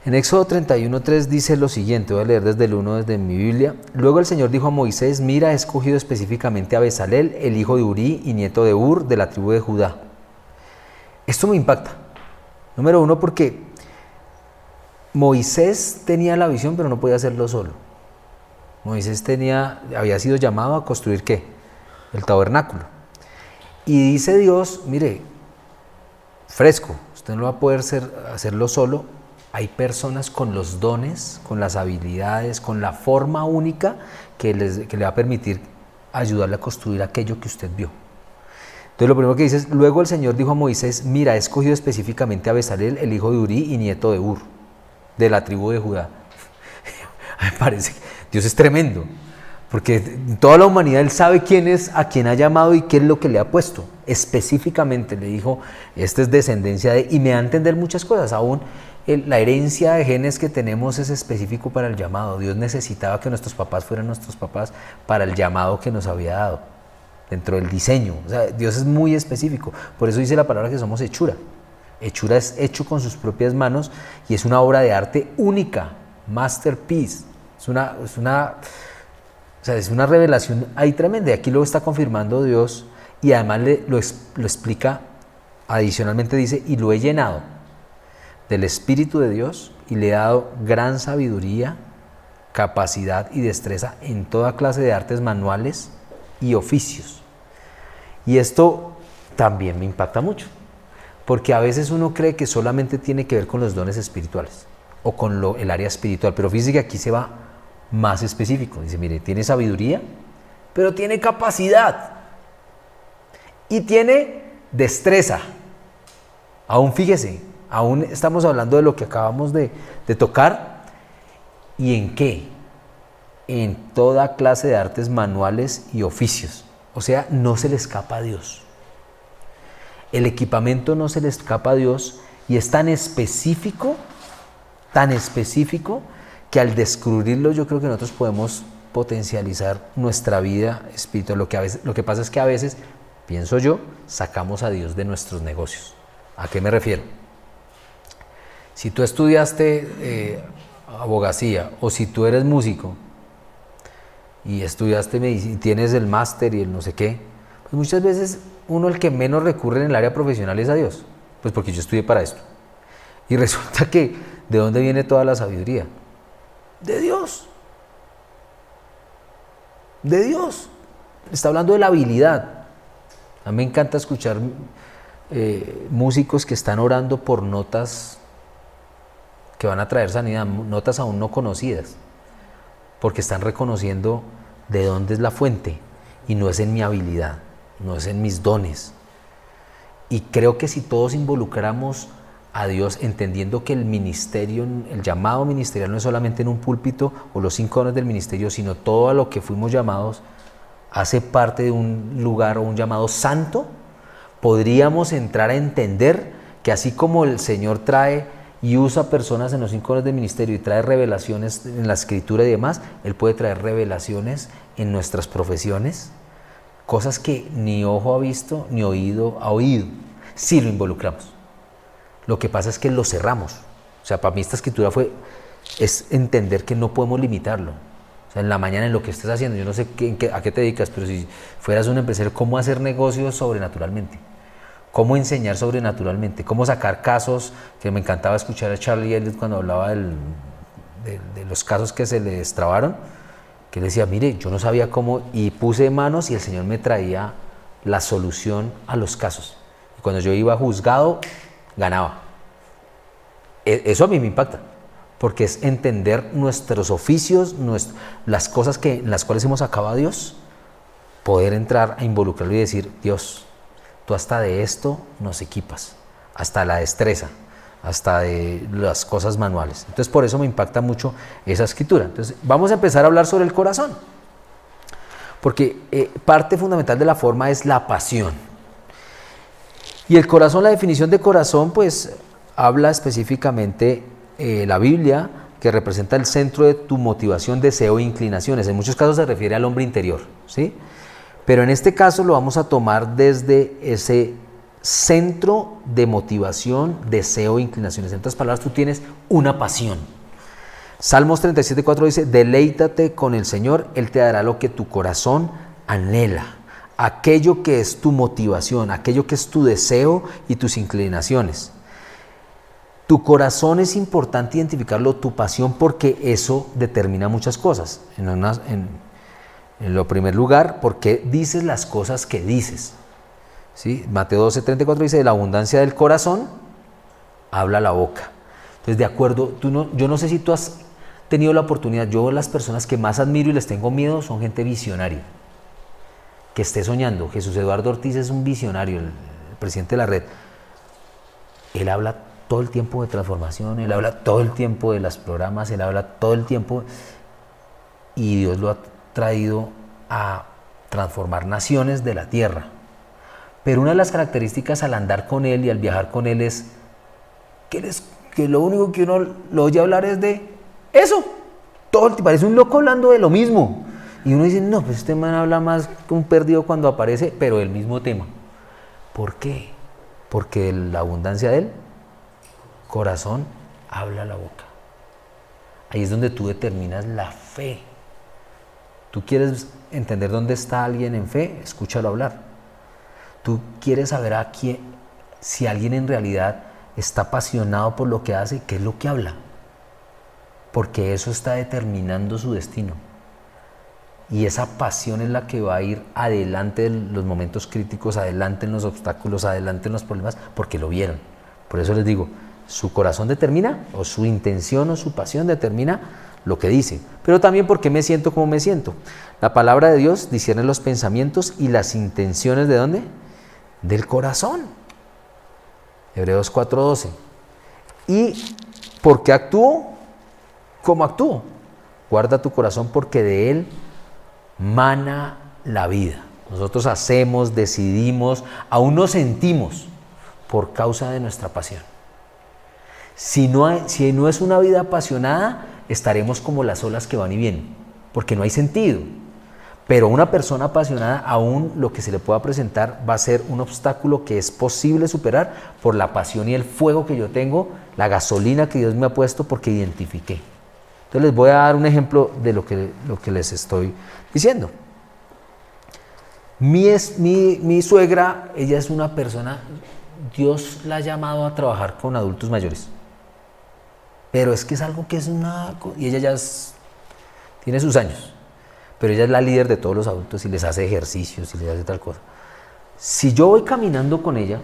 En Éxodo 31:3 dice lo siguiente, voy a leer desde el 1 desde mi Biblia. Luego el Señor dijo a Moisés, mira, he escogido específicamente a Bezalel, el hijo de Urí y nieto de Ur, de la tribu de Judá. Esto me impacta. Número uno, porque Moisés tenía la visión, pero no podía hacerlo solo. Moisés había sido llamado a construir ¿qué? El tabernáculo. Y dice Dios, mire, fresco, usted no va a poder hacerlo solo. Hay personas con los dones, con las habilidades, con la forma única que le va a permitir ayudarle a construir aquello que usted vio. Entonces lo primero que dice es, luego el Señor dijo a Moisés, mira, he escogido específicamente a Bezalel, el hijo de Urí y nieto de Ur, de la tribu de Judá. Me parece que Dios es tremendo. Porque toda la humanidad Él sabe quién es, a quién ha llamado y qué es lo que le ha puesto. Específicamente le dijo, esta es descendencia de... Y me da a entender muchas cosas. Aún la herencia de genes que tenemos es específico para el llamado. Dios necesitaba que nuestros papás fueran nuestros papás para el llamado que nos había dado. Dentro del diseño. O sea, Dios es muy específico. Por eso dice la palabra que somos hechura. Hechura es hecho con sus propias manos y es una obra de arte única. Masterpiece. Es una revelación ahí tremenda. Y aquí lo está confirmando Dios y además lo explica, adicionalmente dice, y lo he llenado del Espíritu de Dios y le he dado gran sabiduría, capacidad y destreza en toda clase de artes manuales y oficios. Y esto también me impacta mucho, porque a veces uno cree que solamente tiene que ver con los dones espirituales o con el área espiritual, pero fíjese que aquí se va más específico. Dice, mire, tiene sabiduría, pero tiene capacidad y tiene destreza. Aún fíjese, aún estamos hablando de lo que acabamos de tocar. ¿Y en qué? En toda clase de artes manuales y oficios. O sea, no se le escapa a Dios. El equipamiento no se le escapa a Dios y es tan específico, que al descubrirlo yo creo que nosotros podemos potencializar nuestra vida espiritual. Lo que pasa es que a veces, pienso yo, sacamos a Dios de nuestros negocios. ¿A qué me refiero? Si tú estudiaste abogacía o si tú eres músico y estudiaste medicina y tienes el máster y el no sé qué, pues muchas veces uno el que menos recurre en el área profesional es a Dios, pues porque yo estudié para esto. Y resulta que, ¿de dónde viene toda la sabiduría? De Dios. De Dios. Está hablando de la habilidad. A mí me encanta escuchar músicos que están orando por notas que van a traer sanidad, notas aún no conocidas, porque están reconociendo de dónde es la fuente y no es en mi habilidad, no es en mis dones. Y creo que si todos involucramos a Dios entendiendo que el ministerio, el llamado ministerial no es solamente en un púlpito o los 5 dones del ministerio, sino todo a lo que fuimos llamados hace parte de un lugar o un llamado santo, podríamos entrar a entender que así como el Señor trae y usa personas en los 5 dones del ministerio y trae revelaciones en la escritura y demás, Él puede traer revelaciones en nuestras profesiones, cosas que ni ojo ha visto ni oído ha oído, si lo involucramos. Lo que pasa es que lo cerramos. O sea, para mí esta escritura es entender que no podemos limitarlo. O sea, en la mañana en lo que estés haciendo, yo no sé a qué te dedicas, pero si fueras un empresario, ¿cómo hacer negocios sobrenaturalmente? ¿Cómo enseñar sobrenaturalmente? ¿Cómo sacar casos? Que me encantaba escuchar a Charlie Elliott cuando hablaba de los casos que se le destrabaron, que él decía, mire, yo no sabía cómo, y puse manos y el Señor me traía la solución a los casos. Y cuando yo iba juzgado, ganaba. Eso a mí me impacta, porque es entender nuestros oficios, las cosas en las cuales hemos acabado a Dios, poder entrar a involucrarlo y decir, Dios, tú hasta de esto nos equipas, hasta la destreza, hasta de las cosas manuales. Entonces por eso me impacta mucho esa escritura. Entonces vamos a empezar a hablar sobre el corazón, porque parte fundamental de la forma es la pasión. Y el corazón, la definición de corazón, pues habla específicamente la Biblia, que representa el centro de tu motivación, deseo e inclinaciones. En muchos casos se refiere al hombre interior, ¿sí? Pero en este caso lo vamos a tomar desde ese centro de motivación, deseo e inclinaciones. En otras palabras, tú tienes una pasión. Salmos 37:4 dice, deleítate con el Señor, Él te dará lo que tu corazón anhela. Aquello que es tu motivación, aquello que es tu deseo y tus inclinaciones. Tu corazón es importante identificarlo, tu pasión, porque eso determina muchas cosas. En lo primer lugar, porque dices las cosas que dices. ¿Sí? Mateo 12:34 dice, de la abundancia del corazón habla la boca. Entonces, de acuerdo, yo no sé si tú has tenido la oportunidad, yo las personas que más admiro y les tengo miedo son gente visionaria, que esté soñando. Jesús Eduardo Ortiz es un visionario, el presidente de la red. Él habla todo el tiempo de transformación, él habla todo el tiempo de los programas, él habla todo el tiempo y Dios lo ha traído a transformar naciones de la tierra. Pero una de las características al andar con Él y al viajar con Él es que lo único que uno lo oye hablar es de eso. Todo el tiempo parece un loco hablando de lo mismo. Y uno dice, no, pues este man habla más que un perdido cuando aparece, pero el mismo tema. ¿Por qué? Porque de la abundancia del corazón habla la boca. Ahí es donde tú determinas la fe. Tú quieres entender dónde está alguien en fe, escúchalo hablar. Tú quieres saber si alguien en realidad está apasionado por lo que hace, ¿qué es lo que habla? Porque eso está determinando su destino. Y esa pasión es la que va a ir adelante en los momentos críticos, adelante en los obstáculos, adelante en los problemas, porque lo vieron. Por eso les digo, su corazón determina, o su intención o su pasión determina lo que dice. Pero también porque me siento como me siento. La palabra de Dios discierne los pensamientos y las intenciones ¿de dónde? Del corazón. Hebreos 4:12. ¿Y por qué actúo? ¿Cómo actúo? Guarda tu corazón porque de él mana la vida. Nosotros hacemos, decidimos, aún nos sentimos por causa de nuestra pasión. Si no es una vida apasionada, estaremos como las olas que van y vienen, porque no hay sentido. Pero una persona apasionada, aún lo que se le pueda presentar va a ser un obstáculo que es posible superar por la pasión y el fuego que yo tengo, la gasolina que Dios me ha puesto porque identifiqué. Entonces les voy a dar un ejemplo de lo que les estoy diciendo. Mi suegra, ella es una persona, Dios la ha llamado a trabajar con adultos mayores. Pero es que es algo que es y ella ya tiene sus años. Pero ella es la líder de todos los adultos y les hace ejercicios y les hace tal cosa. Si yo voy caminando con ella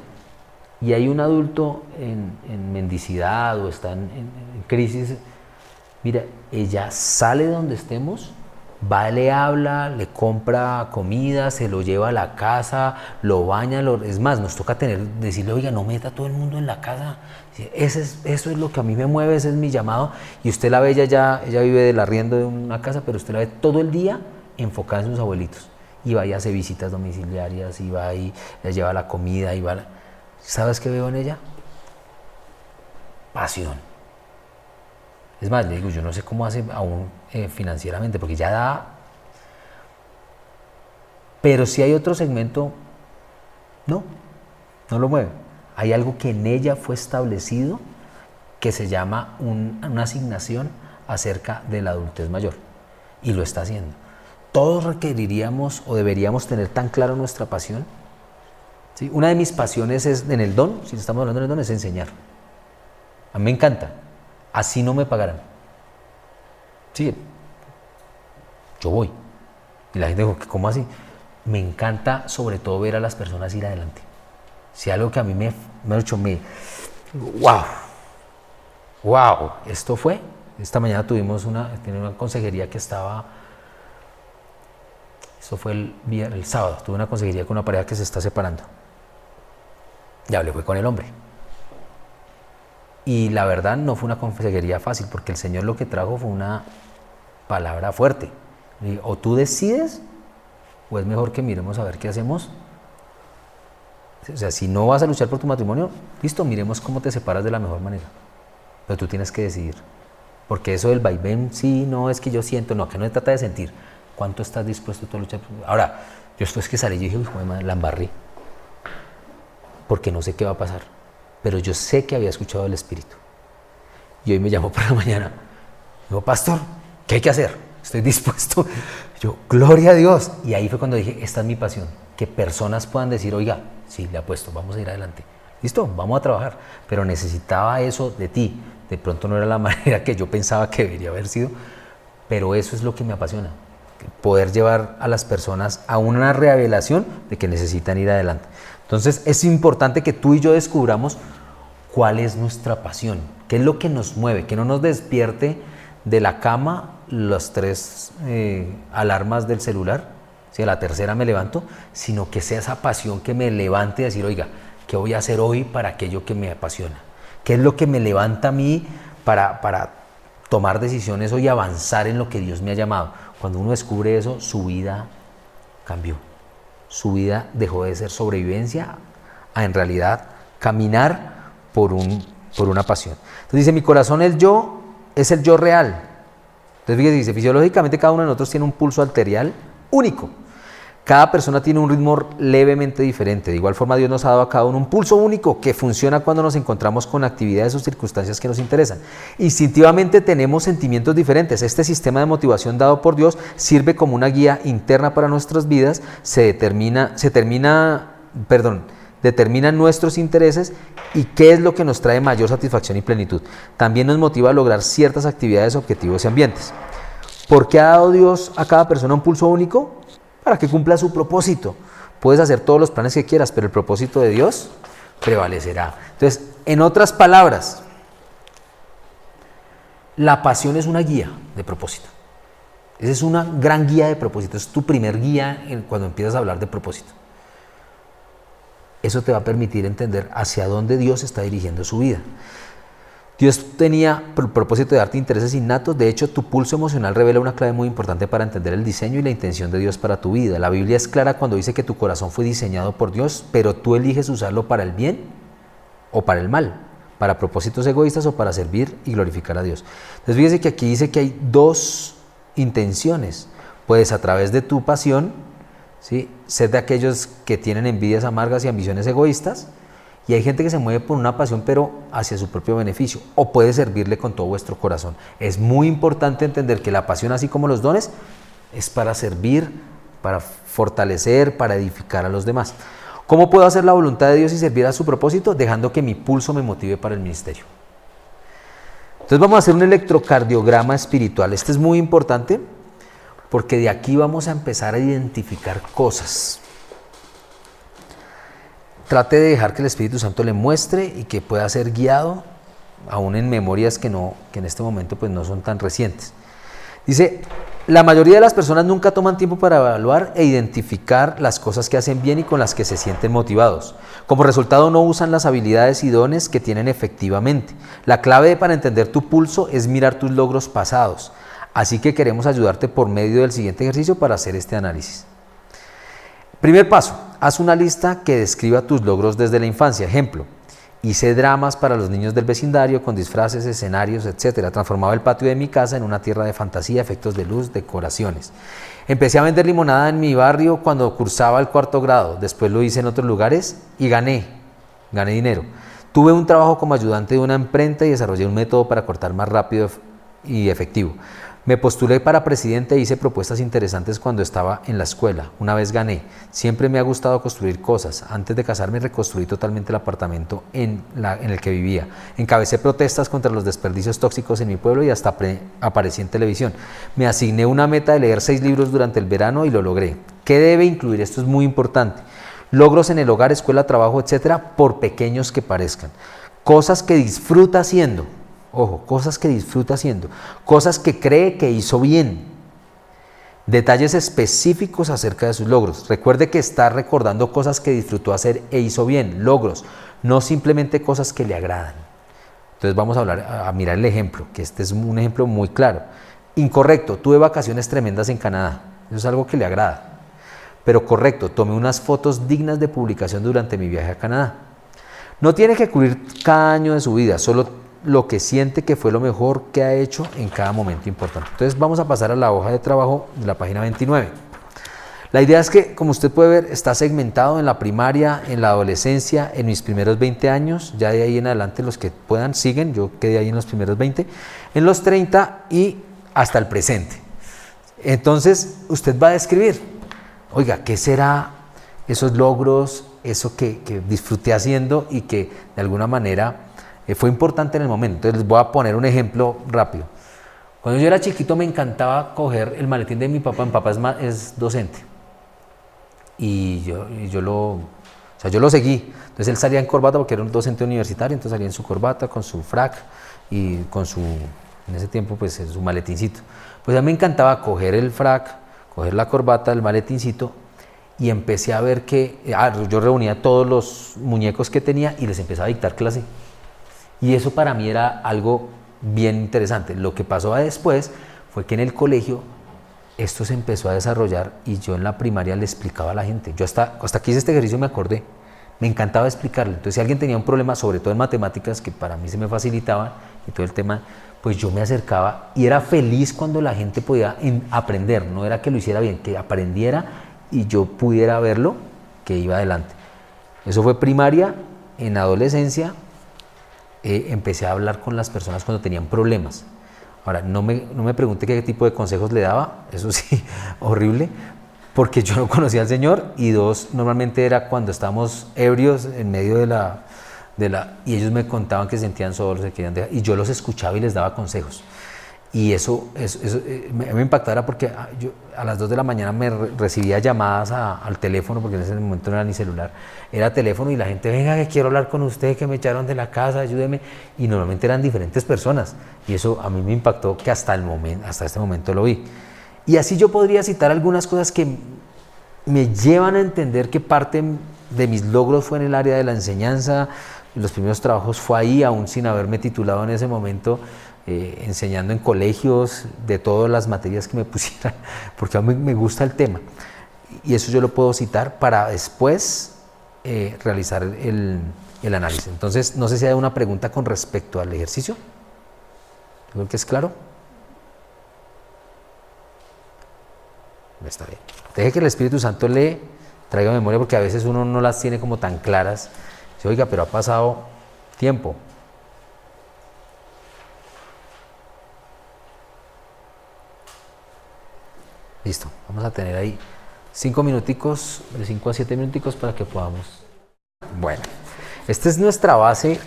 y hay un adulto en mendicidad o está en crisis, mira, ella sale de donde estemos, va, le habla, le compra comida, se lo lleva a la casa, lo baña, es más, nos toca decirle, oiga, no meta a todo el mundo en la casa. Eso es lo que a mí me mueve, ese es mi llamado. Y usted la ve, ella vive del arriendo de una casa, pero usted la ve todo el día enfocada en sus abuelitos. Y va y hace visitas domiciliarias, y va y le lleva la comida, ¿sabes qué veo en ella? Pasión. Es más, le digo, yo no sé cómo hace aún financieramente, porque ya da. Pero si hay otro segmento, no lo mueve. Hay algo que en ella fue establecido que se llama una asignación acerca de la adultez mayor. Y lo está haciendo. Todos requeriríamos o deberíamos tener tan claro nuestra pasión. ¿Sí? Una de mis pasiones es en el don, si estamos hablando del don, es enseñar. A mí me encanta. Así no me pagarán. Sí, yo voy. Y la gente dijo, ¿cómo así? Me encanta sobre todo ver a las personas ir adelante. Si algo que a mí me ha hecho, wow, esto fue. Esta mañana tuvimos una consejería que estaba, eso fue el sábado, tuve una consejería con una pareja que se está separando. Y hablé fue con el hombre. Y la verdad no fue una consejería fácil, porque el Señor lo que trajo fue una palabra fuerte. O tú decides, o es mejor que miremos a ver qué hacemos. O sea, si no vas a luchar por tu matrimonio, listo, miremos cómo te separas de la mejor manera. Pero tú tienes que decidir. Porque eso del vaivén, sí, no, es que yo siento, no, que no se trata de sentir. ¿Cuánto estás dispuesto tú a luchar? Ahora, yo después que salí, yo dije, hijo de madre, la embarré. Porque no sé qué va a pasar. Pero yo sé que había escuchado el Espíritu. Y hoy me llamó por la mañana. Digo, pastor, ¿qué hay que hacer? Estoy dispuesto. Yo, gloria a Dios. Y ahí fue cuando dije, esta es mi pasión. Que personas puedan decir, oiga, sí, le apuesto, vamos a ir adelante. Listo, vamos a trabajar. Pero necesitaba eso de ti. De pronto no era la manera que yo pensaba que debería haber sido. Pero eso es lo que me apasiona. Poder llevar a las personas a una revelación de que necesitan ir adelante. Entonces es importante que tú y yo descubramos cuál es nuestra pasión, qué es lo que nos mueve, que no nos despierte de la cama las 3 alarmas del celular, si a la tercera me levanto, sino que sea esa pasión que me levante y decir, oiga, ¿qué voy a hacer hoy para aquello que me apasiona? ¿Qué es lo que me levanta a mí para tomar decisiones hoy y avanzar en lo que Dios me ha llamado? Cuando uno descubre eso, su vida cambió. Su vida dejó de ser sobrevivencia a en realidad caminar por una pasión. Entonces dice, mi corazón es el yo real. Entonces fíjese, dice, fisiológicamente cada uno de nosotros tiene un pulso arterial único. Cada persona tiene un ritmo levemente diferente. De igual forma, Dios nos ha dado a cada uno un pulso único que funciona cuando nos encontramos con actividades o circunstancias que nos interesan. Instintivamente tenemos sentimientos diferentes. Este sistema de motivación dado por Dios sirve como una guía interna para nuestras vidas. Determinan nuestros intereses y qué es lo que nos trae mayor satisfacción y plenitud. También nos motiva a lograr ciertas actividades, objetivos y ambientes. ¿Por qué ha dado Dios a cada persona un pulso único? Para que cumpla su propósito. Puedes hacer todos los planes que quieras, pero el propósito de Dios prevalecerá. Entonces, en otras palabras, la pasión es una guía de propósito. Esa es una gran guía de propósito. Es tu primer guía cuando empiezas a hablar de propósito. Eso te va a permitir entender hacia dónde Dios está dirigiendo su vida. Dios tenía el propósito de darte intereses innatos. De hecho, tu pulso emocional revela una clave muy importante para entender el diseño y la intención de Dios para tu vida. La Biblia es clara cuando dice que tu corazón fue diseñado por Dios, pero tú eliges usarlo para el bien o para el mal, para propósitos egoístas o para servir y glorificar a Dios. Entonces fíjese que aquí dice que hay dos intenciones. Puedes a través de tu pasión, ¿sí?, ser de aquellos que tienen envidias amargas y ambiciones egoístas. Y hay gente que se mueve por una pasión, pero hacia su propio beneficio. O puede servirle con todo vuestro corazón. Es muy importante entender que la pasión, así como los dones, es para servir, para fortalecer, para edificar a los demás. ¿Cómo puedo hacer la voluntad de Dios y servir a su propósito? Dejando que mi pulso me motive para el ministerio. Entonces vamos a hacer un electrocardiograma espiritual. Este es muy importante porque de aquí vamos a empezar a identificar cosas. Trate de dejar que el Espíritu Santo le muestre y que pueda ser guiado, aún en memorias que en este momento pues no son tan recientes. Dice, la mayoría de las personas nunca toman tiempo para evaluar e identificar las cosas que hacen bien y con las que se sienten motivados. Como resultado, no usan las habilidades y dones que tienen efectivamente. La clave para entender tu pulso es mirar tus logros pasados. Así que queremos ayudarte por medio del siguiente ejercicio para hacer este análisis. Primer paso, haz una lista que describa tus logros desde la infancia. Ejemplo, hice dramas para los niños del vecindario con disfraces, escenarios, etc. Transformaba el patio de mi casa en una tierra de fantasía, efectos de luz, decoraciones. Empecé a vender limonada en mi barrio cuando cursaba el 4º grado. Después lo hice en otros lugares y gané dinero. Tuve un trabajo como ayudante de una imprenta y desarrollé un método para cortar más rápido y efectivo. Me postulé para presidente e hice propuestas interesantes cuando estaba en la escuela. Una vez gané. Siempre me ha gustado construir cosas. Antes de casarme reconstruí totalmente el apartamento en el que vivía. Encabecé protestas contra los desperdicios tóxicos en mi pueblo y hasta aparecí en televisión. Me asigné una meta de leer 6 libros durante el verano y lo logré. ¿Qué debe incluir? Esto es muy importante. Logros en el hogar, escuela, trabajo, etcétera, por pequeños que parezcan. Cosas que disfruta haciendo. Ojo, cosas que disfruta haciendo, cosas que cree que hizo bien. Detalles específicos acerca de sus logros. Recuerde que está recordando cosas que disfrutó hacer e hizo bien, logros, no simplemente cosas que le agradan. Entonces vamos a mirar el ejemplo, que este es un ejemplo muy claro. Incorrecto, tuve vacaciones tremendas en Canadá, eso es algo que le agrada. Pero correcto, tomé unas fotos dignas de publicación durante mi viaje a Canadá. No tiene que cubrir cada año de su vida, solo lo que siente que fue lo mejor que ha hecho en cada momento importante. Entonces vamos a pasar a la hoja de trabajo de la página 29. La idea es que, como usted puede ver, está segmentado en la primaria, en la adolescencia, en mis primeros 20 años, ya de ahí en adelante los que puedan siguen, yo quedé ahí en los primeros 20, en los 30 y hasta el presente. Entonces usted va a describir, oiga, ¿qué será esos logros, eso que disfruté haciendo y que de alguna manera fue importante en el momento? Entonces les voy a poner un ejemplo rápido. Cuando yo era chiquito me encantaba coger el maletín de mi papá. Mi papá es docente y yo lo seguí. Entonces él salía en corbata porque era un docente universitario, entonces salía en su corbata con su frac y con en ese tiempo pues su maletincito. Pues a mí me encantaba coger el frac, coger la corbata, el maletincito, y empecé a ver que yo reunía todos los muñecos que tenía y les empezaba a dictar clase. Y eso para mí era algo bien interesante. Lo que pasó después fue que en el colegio esto se empezó a desarrollar y yo en la primaria le explicaba a la gente. Yo hasta que hice este ejercicio me acordé. Me encantaba explicarle. Entonces, si alguien tenía un problema, sobre todo en matemáticas, que para mí se me facilitaba y todo el tema, pues yo me acercaba y era feliz cuando la gente podía aprender. No era que lo hiciera bien, que aprendiera y yo pudiera verlo, que iba adelante. Eso fue primaria. En adolescencia empecé a hablar con las personas cuando tenían problemas. Ahora, no me pregunte qué tipo de consejos le daba, eso sí, horrible, porque yo no conocía al Señor, y dos, normalmente era cuando estábamos ebrios en medio y ellos me contaban que se sentían solos, se querían dejar, y yo los escuchaba y les daba consejos. Y eso me impactaba porque yo a las 2 de la mañana me recibía llamadas al teléfono, porque en ese momento no era ni celular, era teléfono, y la gente, venga, que quiero hablar con usted, que me echaron de la casa, ayúdeme, y normalmente eran diferentes personas, y eso a mí me impactó que hasta este momento lo vi. Y así yo podría citar algunas cosas que me llevan a entender que parte de mis logros fue en el área de la enseñanza. Los primeros trabajos fue ahí, aún sin haberme titulado en ese momento, enseñando en colegios de todas las materias que me pusieran, porque a mí me gusta el tema. Y eso yo lo puedo citar para después realizar el análisis. Entonces, no sé si hay una pregunta con respecto al ejercicio. Creo que es claro. Está bien. Deje que el Espíritu Santo le traiga memoria, porque a veces uno no las tiene como tan claras. Dice, oiga, pero ha pasado tiempo. Listo, vamos a tener ahí 5 minuticos, de 5 a 7 minuticos para que podamos. Bueno, esta es nuestra base.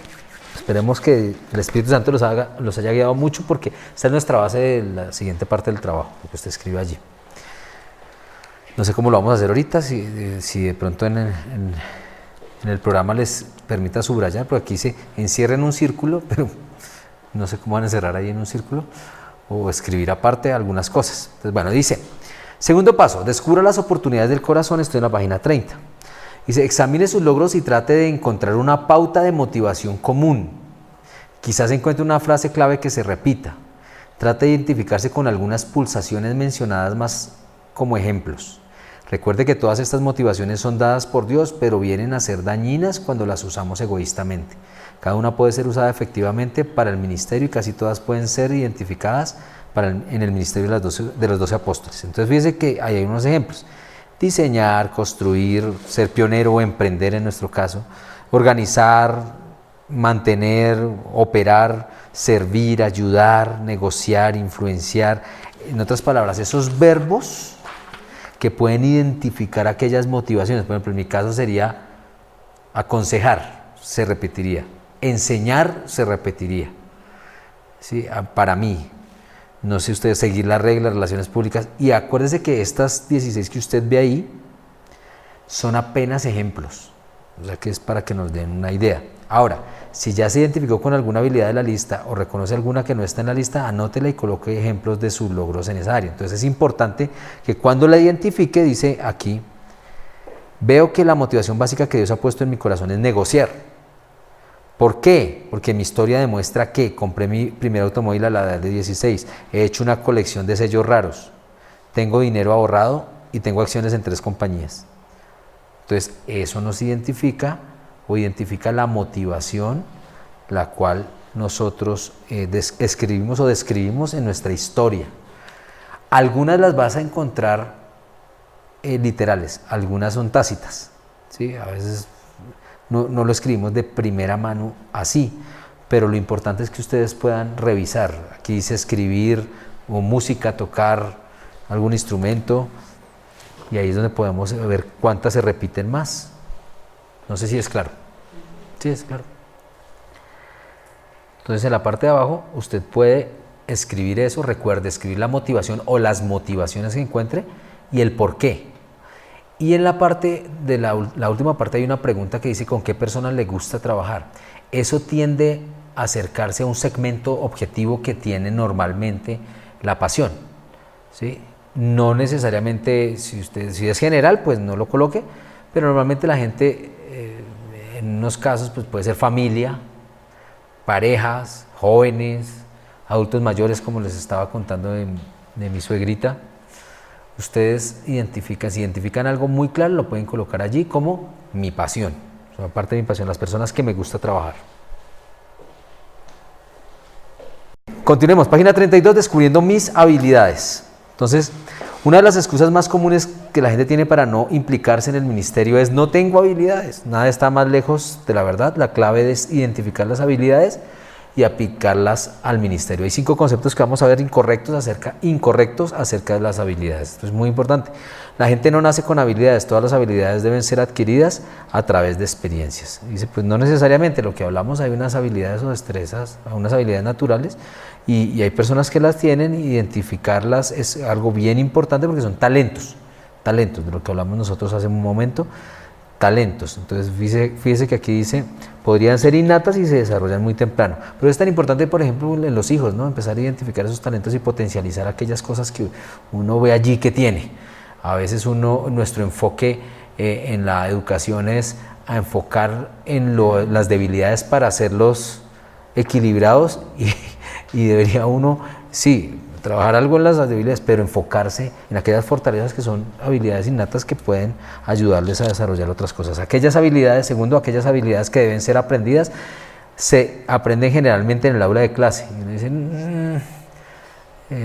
Esperemos que el Espíritu Santo los haya guiado mucho, porque esta es nuestra base de la siguiente parte del trabajo, lo que usted escribe allí. No sé cómo lo vamos a hacer ahorita, si de pronto en el programa les permita subrayar, porque aquí se encierra en un círculo, pero no sé cómo van a encerrar ahí en un círculo, o escribir aparte algunas cosas. Entonces, bueno, dice, segundo paso, descubra las oportunidades del corazón. Estoy en la página 30. Dice, examine sus logros y trate de encontrar una pauta de motivación común. Quizás encuentre una frase clave que se repita. Trate de identificarse con algunas pulsaciones mencionadas más como ejemplos. Recuerde que todas estas motivaciones son dadas por Dios, pero vienen a ser dañinas cuando las usamos egoístamente. Cada una puede ser usada efectivamente para el ministerio, y casi todas pueden ser identificadas en el ministerio de los 12 apóstoles. Entonces fíjese que ahí hay unos ejemplos. Diseñar, construir, ser pionero o emprender en nuestro caso, organizar, mantener, operar, servir, ayudar, negociar, influenciar. En otras palabras, esos verbos que pueden identificar aquellas motivaciones. Por ejemplo, en mi caso sería aconsejar, se repetiría. Enseñar, se repetiría. ¿Sí? Para mí, no sé ustedes, seguir las reglas, relaciones públicas. Y acuérdense que estas 16 que usted ve ahí son apenas ejemplos. O sea que es para que nos den una idea. Ahora, si ya se identificó con alguna habilidad de la lista o reconoce alguna que no está en la lista, anótela y coloque ejemplos de sus logros en esa área. Entonces es importante que cuando la identifique, dice aquí, veo que la motivación básica que Dios ha puesto en mi corazón es negociar. ¿Por qué? Porque mi historia demuestra que compré mi primer automóvil a la edad de 16, he hecho una colección de sellos raros, tengo dinero ahorrado y tengo acciones en 3 compañías. Entonces eso nos identifica la motivación la cual nosotros escribimos o describimos en nuestra historia. Algunas las vas a encontrar literales, algunas son tácitas, ¿sí? A veces no lo escribimos de primera mano así, pero lo importante es que ustedes puedan revisar. Aquí dice escribir o música, tocar algún instrumento, y ahí es donde podemos ver cuántas se repiten más. No sé si es claro. Sí, es claro. Entonces en la parte de abajo usted puede escribir eso. Recuerde escribir la motivación o las motivaciones que encuentre y el por qué. Y en la parte de la última parte hay una pregunta que dice ¿con qué personas le gusta trabajar? Eso tiende a acercarse a un segmento objetivo que tiene normalmente la pasión, ¿sí? No necesariamente, si es general, pues no lo coloque, pero normalmente la gente, en unos casos, pues puede ser familia, parejas, jóvenes, adultos mayores, como les estaba contando de mi suegrita, ustedes si identifican algo muy claro, lo pueden colocar allí como mi pasión. Son parte de mi pasión, las personas que me gusta trabajar. Continuemos, página 32, descubriendo mis habilidades. Entonces, una de las excusas más comunes que la gente tiene para no implicarse en el ministerio es: no tengo habilidades. Nada está más lejos de la verdad. La clave es identificar las habilidades y aplicarlas al ministerio. Hay 5 conceptos que vamos a ver incorrectos acerca de las habilidades. Esto es muy importante. La gente no nace con habilidades, todas las habilidades deben ser adquiridas a través de experiencias. Dice, pues no necesariamente, lo que hablamos, hay unas habilidades o destrezas, unas habilidades naturales, y hay personas que las tienen, identificarlas es algo bien importante porque son talentos, de lo que hablamos nosotros hace un momento. Talentos. Entonces fíjese que aquí dice, podrían ser innatas y se desarrollan muy temprano, pero es tan importante, por ejemplo, en los hijos, ¿no? Empezar a identificar esos talentos y potencializar aquellas cosas que uno ve allí que tiene. A veces nuestro enfoque en la educación es a enfocar en las debilidades para hacerlos equilibrados y debería uno, sí, trabajar algo en las debilidades, pero enfocarse en aquellas fortalezas que son habilidades innatas que pueden ayudarles a desarrollar otras cosas. Aquellas habilidades que deben ser aprendidas, se aprenden generalmente en el aula de clase. Y uno dice,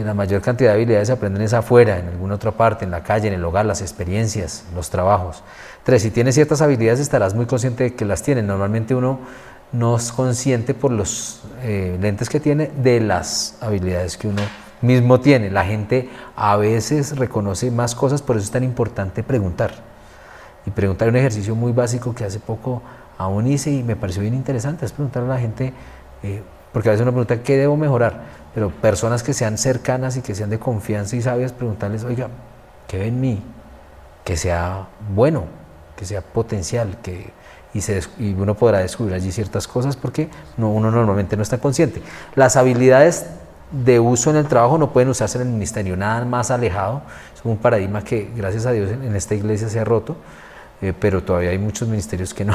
la mayor cantidad de habilidades se aprenden es afuera, en alguna otra parte, en la calle, en el hogar, las experiencias, los trabajos. 3, si tienes ciertas habilidades estarás muy consciente de que las tienes. Normalmente uno no es consciente por los lentes que tiene de las habilidades que uno mismo tiene. La gente a veces reconoce más cosas, por eso es tan importante preguntar. Y preguntar es un ejercicio muy básico que hace poco aún hice y me pareció bien interesante, es preguntar a la gente, porque a veces uno pregunta qué debo mejorar, pero personas que sean cercanas y que sean de confianza y sabias, preguntarles, oiga, ¿qué ve en mí? Que sea bueno, que sea potencial, y uno podrá descubrir allí ciertas cosas porque uno normalmente no está consciente. Las habilidades de uso en el trabajo no pueden usarse en el ministerio, nada más alejado. Es un paradigma que gracias a Dios en esta iglesia se ha roto, pero todavía hay muchos ministerios que no,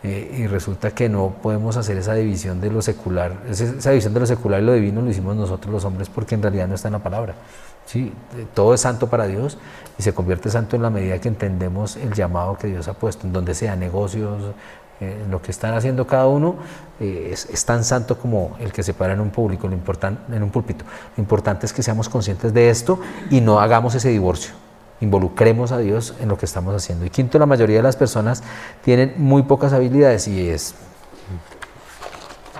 y resulta que no podemos hacer esa división de lo secular. Esa división de lo secular y lo divino lo hicimos nosotros los hombres porque en realidad no está en la palabra. ¿Sí? Todo es santo para Dios y se convierte santo en la medida que entendemos el llamado que Dios ha puesto, en donde sea negocios, lo que están haciendo cada uno es tan santo como el que se para en un púlpito. Lo importante es que seamos conscientes de esto y no hagamos ese divorcio. Involucremos a Dios en lo que estamos haciendo. Y 5, la mayoría de las personas tienen muy pocas habilidades y es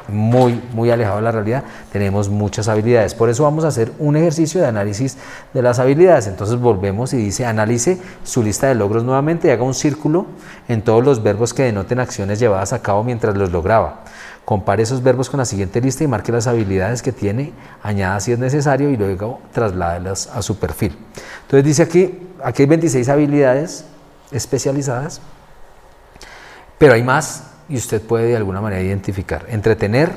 muy alejado de la realidad. Tenemos muchas habilidades, por eso vamos a hacer un ejercicio de análisis de las habilidades. Entonces volvemos y dice, analice su lista de logros nuevamente y haga un círculo en todos los verbos que denoten acciones llevadas a cabo mientras los lograba. Compare esos verbos con la siguiente lista y marque las habilidades que tiene, añada si es necesario y luego trasládelas a su perfil. Entonces dice aquí hay 26 habilidades especializadas, pero hay más y usted puede de alguna manera identificar: entretener,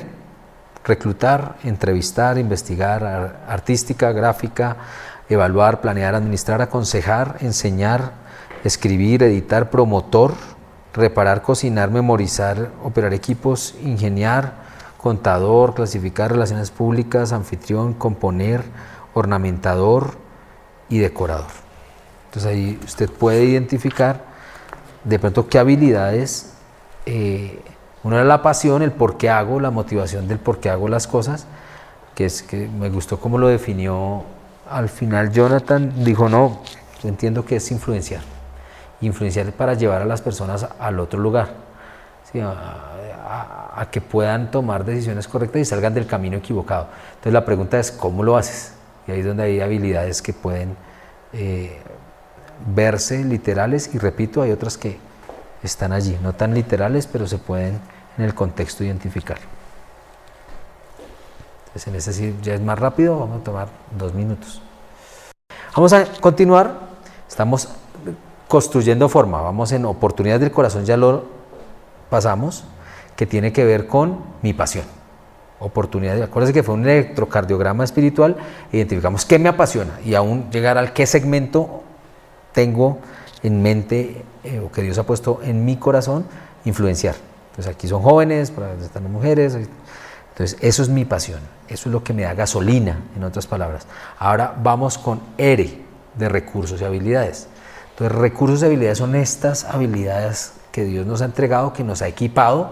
reclutar, entrevistar, investigar, artística, gráfica, evaluar, planear, administrar, aconsejar, enseñar, escribir, editar, promotor, reparar, cocinar, memorizar, operar equipos, ingeniar, contador, clasificar, relaciones públicas, anfitrión, componer, ornamentador y decorador. Entonces ahí usted puede identificar de pronto qué habilidades. Una era la pasión, el por qué hago, la motivación del por qué hago las cosas, que me gustó cómo lo definió al final Jonathan. Dijo, no, yo entiendo que es influenciar para llevar a las personas al otro lugar, ¿sí? a que puedan tomar decisiones correctas y salgan del camino equivocado. Entonces la pregunta es, ¿cómo lo haces? Y ahí es donde hay habilidades que pueden verse literales, y repito, hay otras que están allí, no tan literales, pero se pueden en el contexto identificar. Entonces en ese sí ya es más rápido, vamos a tomar 2 minutos. Vamos a continuar, estamos construyendo forma, vamos en oportunidades del corazón, ya lo pasamos, que tiene que ver con mi pasión. Oportunidades, acuérdense que fue un electrocardiograma espiritual, identificamos qué me apasiona y aún llegar al qué segmento tengo en mente o que Dios ha puesto en mi corazón, influenciar. Entonces aquí son jóvenes, por ahí están las mujeres. Entonces eso es mi pasión, eso es lo que me da gasolina, en otras palabras. Ahora vamos con ere. de recursos y habilidades. Entonces, recursos y habilidades son estas habilidades que Dios nos ha entregado, que nos ha equipado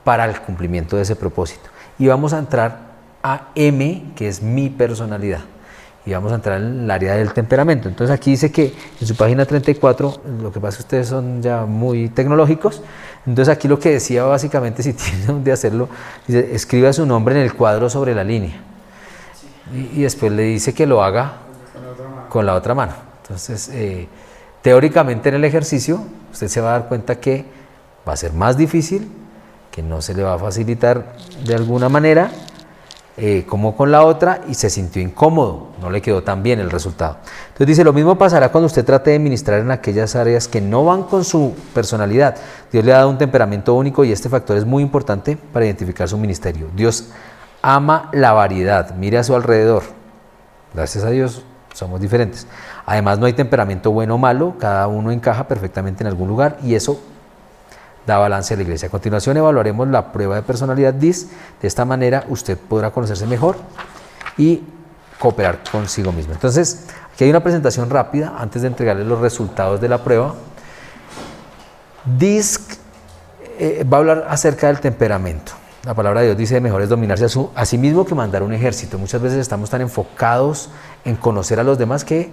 para el cumplimiento de ese propósito. Y vamos a entrar a M, que es mi personalidad. Y vamos a entrar en el área del temperamento. Entonces aquí dice que en su página 34, lo que pasa es que ustedes son ya muy tecnológicos, entonces aquí lo que decía básicamente, si tiene donde hacerlo, dice, escriba su nombre en el cuadro sobre la línea. Y después le dice que lo haga con la otra mano. Entonces, teóricamente en el ejercicio, usted se va a dar cuenta que va a ser más difícil, que no se le va a facilitar de alguna manera, como con la otra, y se sintió incómodo, no le quedó tan bien el resultado. Entonces dice, lo mismo pasará cuando usted trate de ministrar en aquellas áreas que no van con su personalidad. Dios le ha dado un temperamento único y este factor es muy importante para identificar su ministerio. Dios ama la variedad, mire a su alrededor. Gracias a Dios somos diferentes. Además no hay temperamento bueno o malo, cada uno encaja perfectamente en algún lugar y eso da balance a la iglesia. A continuación evaluaremos la prueba de personalidad DIS. De esta manera usted podrá conocerse mejor y cooperar consigo mismo. Entonces, aquí hay una presentación rápida antes de entregarles los resultados de la prueba. DISC va a hablar acerca del temperamento. La palabra de Dios dice, mejor es dominarse a sí mismo que mandar un ejército. Muchas veces estamos tan enfocados en conocer a los demás que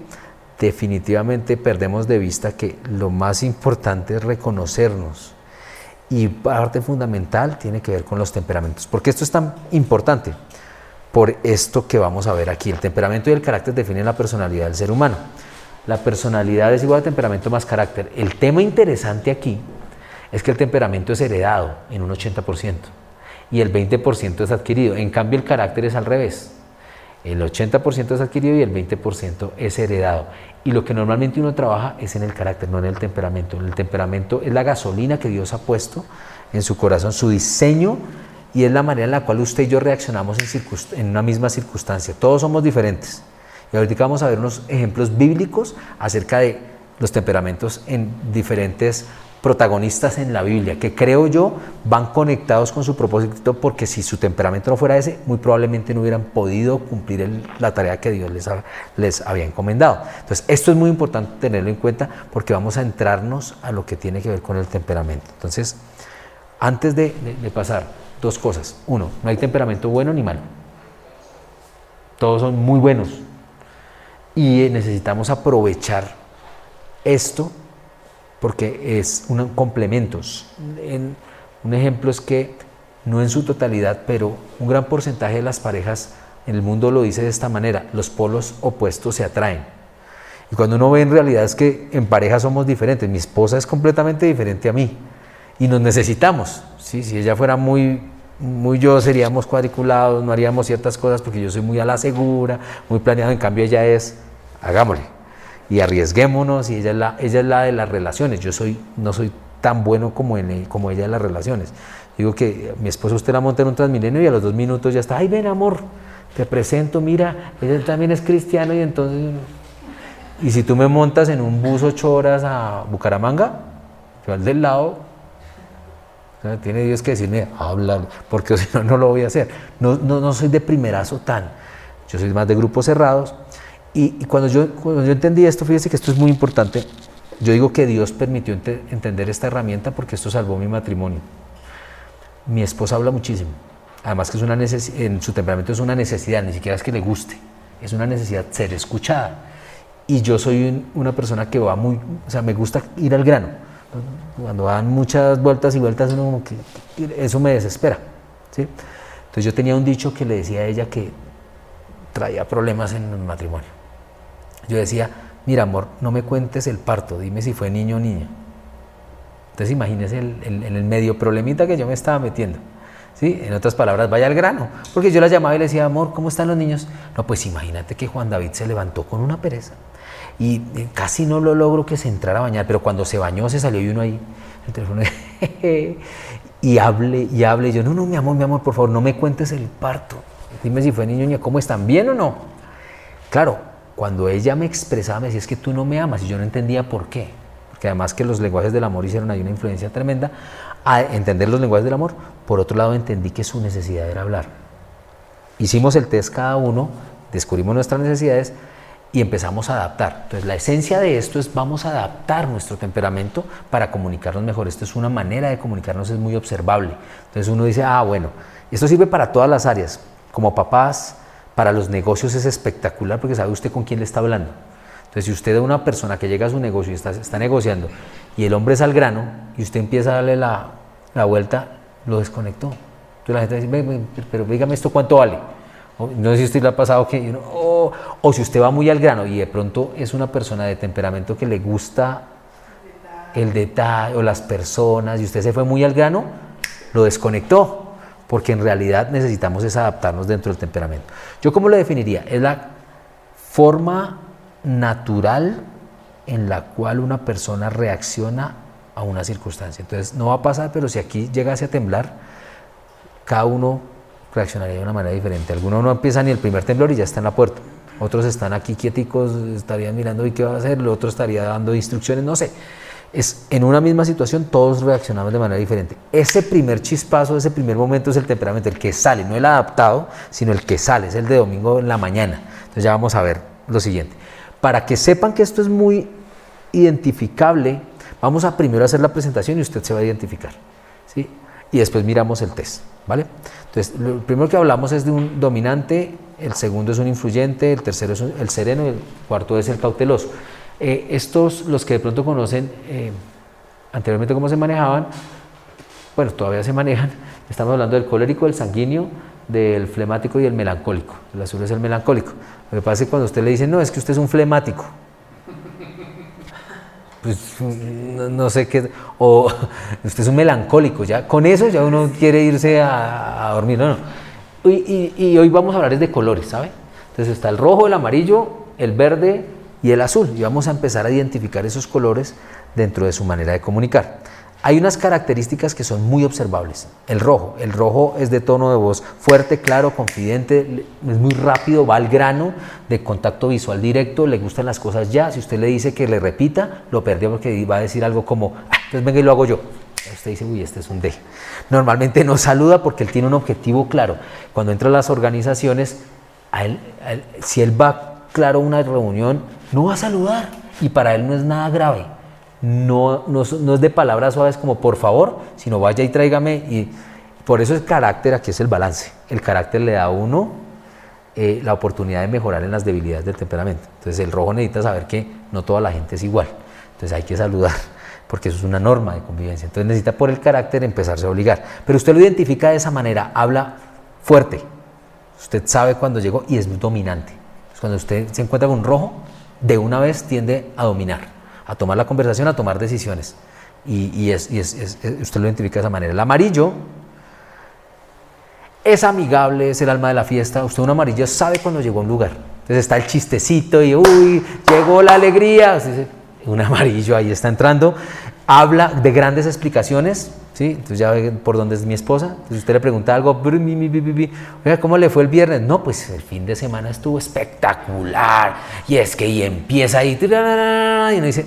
definitivamente perdemos de vista que lo más importante es reconocernos. Y parte fundamental tiene que ver con los temperamentos. ¿Por qué esto es tan importante? Por esto que vamos a ver aquí. El temperamento y el carácter definen la personalidad del ser humano. La personalidad es igual a temperamento más carácter. El tema interesante aquí es que el temperamento es heredado en un 80% y el 20% es adquirido. En cambio, el carácter es al revés. El 80% es adquirido y el 20% es heredado. Y lo que normalmente uno trabaja es en el carácter, no en el temperamento. El temperamento es la gasolina que Dios ha puesto en su corazón, su diseño, y es la manera en la cual usted y yo reaccionamos en una misma circunstancia. Todos somos diferentes. Y ahorita vamos a ver unos ejemplos bíblicos acerca de los temperamentos en diferentes protagonistas en la Biblia, que creo yo van conectados con su propósito, porque si su temperamento no fuera ese, muy probablemente no hubieran podido cumplir la tarea que Dios les había encomendado. Entonces, esto es muy importante tenerlo en cuenta porque vamos a entrarnos a lo que tiene que ver con el temperamento. Entonces, antes de pasar, dos cosas. Uno, no hay temperamento bueno ni malo. Todos son muy buenos y necesitamos aprovechar esto porque es complementos. Un ejemplo es que, no en su totalidad, pero un gran porcentaje de las parejas en el mundo lo dice de esta manera: los polos opuestos se atraen. Y cuando uno ve en realidad es que en pareja somos diferentes. Mi esposa es completamente diferente a mí y nos necesitamos. ¿Sí? Si ella fuera muy yo, seríamos cuadriculados, no haríamos ciertas cosas porque yo soy muy a la segura, muy planeado. En cambio ella es, hagámosle y arriesguémonos, y ella es la de las relaciones. Yo no soy tan bueno como ella en las relaciones. Digo que mi esposa usted la monta en un Transmilenio y a los 2 minutos ya está, ay ven amor, te presento, mira, ella también es cristiano, y entonces, y si tú me montas en un bus 8 horas a Bucaramanga, yo al del lado, o sea, tiene Dios que decirme, háblale, porque si no, no lo voy a hacer. No soy de primerazo yo soy más de grupos cerrados. Y cuando yo entendí esto, fíjese que esto es muy importante. Yo digo que Dios permitió entender esta herramienta porque esto salvó mi matrimonio. Mi esposa habla muchísimo. Además que en su temperamento es una necesidad, ni siquiera es que le guste. Es una necesidad ser escuchada. Y yo soy una persona que va me gusta ir al grano. Cuando dan muchas vueltas y vueltas, uno como que eso me desespera. ¿Sí? Entonces yo tenía un dicho que le decía a ella que traía problemas en el matrimonio. Yo decía, mira amor, no me cuentes el parto, dime si fue niño o niña. Entonces imagínese el medio problemita que yo me estaba metiendo. ¿Sí? En otras palabras, vaya al grano. Porque yo la llamaba y le decía, amor, ¿cómo están los niños? No, pues imagínate que Juan David se levantó con una pereza y casi no lo logro que se entrara a bañar, pero cuando se bañó se salió y uno ahí, el teléfono, y hable. Y yo, no, mi amor, por favor, no me cuentes el parto. Dime si fue niño o niña, ¿cómo están? ¿Bien o no? Claro, cuando ella me expresaba, me decía, es que tú no me amas, y yo no entendía por qué. Porque además que los lenguajes del amor hicieron ahí una influencia tremenda. A entender los lenguajes del amor, por otro lado entendí que su necesidad era hablar. Hicimos el test cada uno, descubrimos nuestras necesidades, y empezamos a adaptar. Entonces la esencia de esto es vamos a adaptar nuestro temperamento para comunicarnos mejor. Esto es una manera de comunicarnos, es muy observable. Entonces uno dice, bueno, esto sirve para todas las áreas. Como papás, para los negocios es espectacular porque sabe usted con quién le está hablando. Entonces si usted es una persona que llega a su negocio y está negociando y el hombre es al grano y usted empieza a darle la vuelta, lo desconectó. Entonces la gente dice, pero dígame esto cuánto vale. No sé si a usted le ha pasado que, o si usted va muy al grano y de pronto es una persona de temperamento que le gusta el detalle o las personas y usted se fue muy al grano, lo desconectó, porque en realidad necesitamos es adaptarnos dentro del temperamento. ¿Yo cómo lo definiría? Es la forma natural en la cual una persona reacciona a una circunstancia. Entonces no va a pasar, pero si aquí llegase a temblar, cada uno reaccionaría de una manera diferente. Algunos no empiezan ni el primer temblor y ya está en la puerta. Otros están aquí quieticos, estarían mirando y qué va a hacer, el otro estaría dando instrucciones, no sé. Es en una misma situación, todos reaccionamos de manera diferente. Ese primer chispazo, ese primer momento es el temperamento, el que sale, no el adaptado, sino el que sale, es el de domingo en la mañana. Entonces ya vamos a ver lo siguiente. Para que sepan que esto es muy identificable, vamos a primero hacer la presentación y usted se va a identificar, ¿sí? Y después miramos el test, ¿vale? Entonces, lo primero que hablamos es de un dominante, el segundo es un influyente, el tercero es el sereno y el cuarto es el cauteloso. Estos, los que de pronto conocen anteriormente cómo se manejaban, bueno, todavía se manejan, estamos hablando del colérico, del sanguíneo, del flemático y el melancólico. El azul es el melancólico. Lo que pasa es que cuando usted le dice, no, es que usted es un flemático, pues no sé qué, o usted es un melancólico, ya con eso ya uno quiere irse a dormir, no. Y hoy vamos a hablar de colores, ¿sabe? Entonces está el rojo, el amarillo, el verde y el azul, y vamos a empezar a identificar esos colores dentro de su manera de comunicar. Hay unas características que son muy observables. El rojo es de tono de voz fuerte, claro, confidente, es muy rápido, va al grano, de contacto visual directo, le gustan las cosas ya. Si usted le dice que le repita, lo perdió porque va a decir algo como, entonces venga y lo hago yo. Usted dice, uy, este es un D. Normalmente no saluda porque él tiene un objetivo claro. Cuando entra a las organizaciones, si él va claro a una reunión, no va a saludar y para él no es nada grave. No es de palabras suaves como por favor, sino vaya y tráigame, y por eso el carácter aquí es el balance. El carácter le da a uno la oportunidad de mejorar en las debilidades del temperamento. Entonces el rojo necesita saber que no toda la gente es igual, entonces hay que saludar porque eso es una norma de convivencia. Entonces necesita por el carácter empezarse a obligar, pero usted lo identifica de esa manera, habla fuerte, usted sabe cuando llegó y es dominante. Entonces, cuando usted se encuentra con un rojo, de una vez tiende a dominar, a tomar la conversación, a tomar decisiones, y usted lo identifica de esa manera. El amarillo es amigable, es el alma de la fiesta. Usted un amarillo sabe cuando llegó a un lugar, entonces está el chistecito y uy, llegó la alegría. Usted dice, un amarillo ahí está entrando, habla de grandes explicaciones, ¿sí? Entonces ya ve por dónde es mi esposa. Entonces usted le pregunta algo, oiga, ¿cómo le fue el viernes? No, pues el fin de semana estuvo espectacular, y es que y empieza ahí, y uno dice,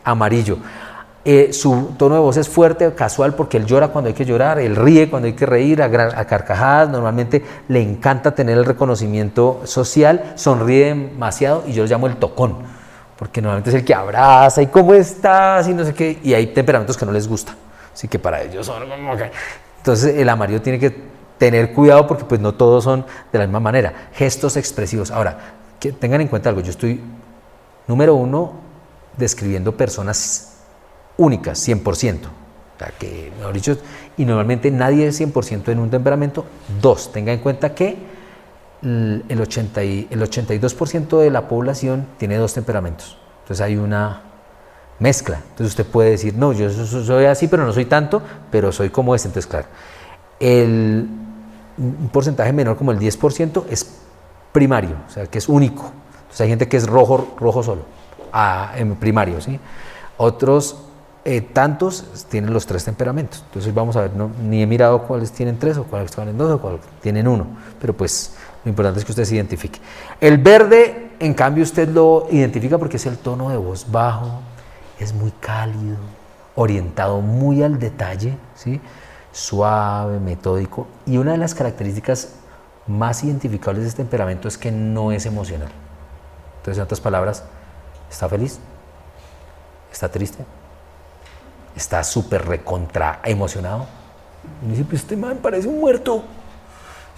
amarillo. Su tono de voz es fuerte, casual, porque él llora cuando hay que llorar, él ríe cuando hay que reír, a carcajadas. Normalmente le encanta tener el reconocimiento social, sonríe demasiado, y yo lo llamo el tocón, porque normalmente es el que abraza y ¿cómo estás? Y no sé qué, y hay temperamentos que no les gusta, así que para ellos son como que... Entonces el amarillo tiene que tener cuidado porque pues no todos son de la misma manera. Gestos expresivos. Ahora, que tengan en cuenta algo, yo estoy, número uno, describiendo personas únicas, 100%. O sea, que, mejor dicho, y normalmente nadie es 100% en un temperamento. Dos, tenga en cuenta que el 82% de la población tiene dos temperamentos. Entonces hay una mezcla. Entonces usted puede decir, no, yo soy así, pero no soy tanto, pero soy como este. Entonces, claro, un porcentaje menor como el 10% es primario, o sea, que es único. Entonces hay gente que es rojo solo, en primario, ¿sí? Otros tantos tienen los tres temperamentos. Entonces vamos a ver, ni he mirado cuáles tienen tres o cuáles tienen dos o cuáles tienen uno, pero pues lo importante es que usted se identifique. El verde, en cambio, usted lo identifica porque es el tono de voz bajo, es muy cálido, orientado muy al detalle, ¿sí? Suave, metódico, y una de las características más identificables de este temperamento es que no es emocional. Entonces, en otras palabras, ¿está feliz? ¿Está triste? ¿Está súper recontra emocionado? Y dice, pues este man parece un muerto.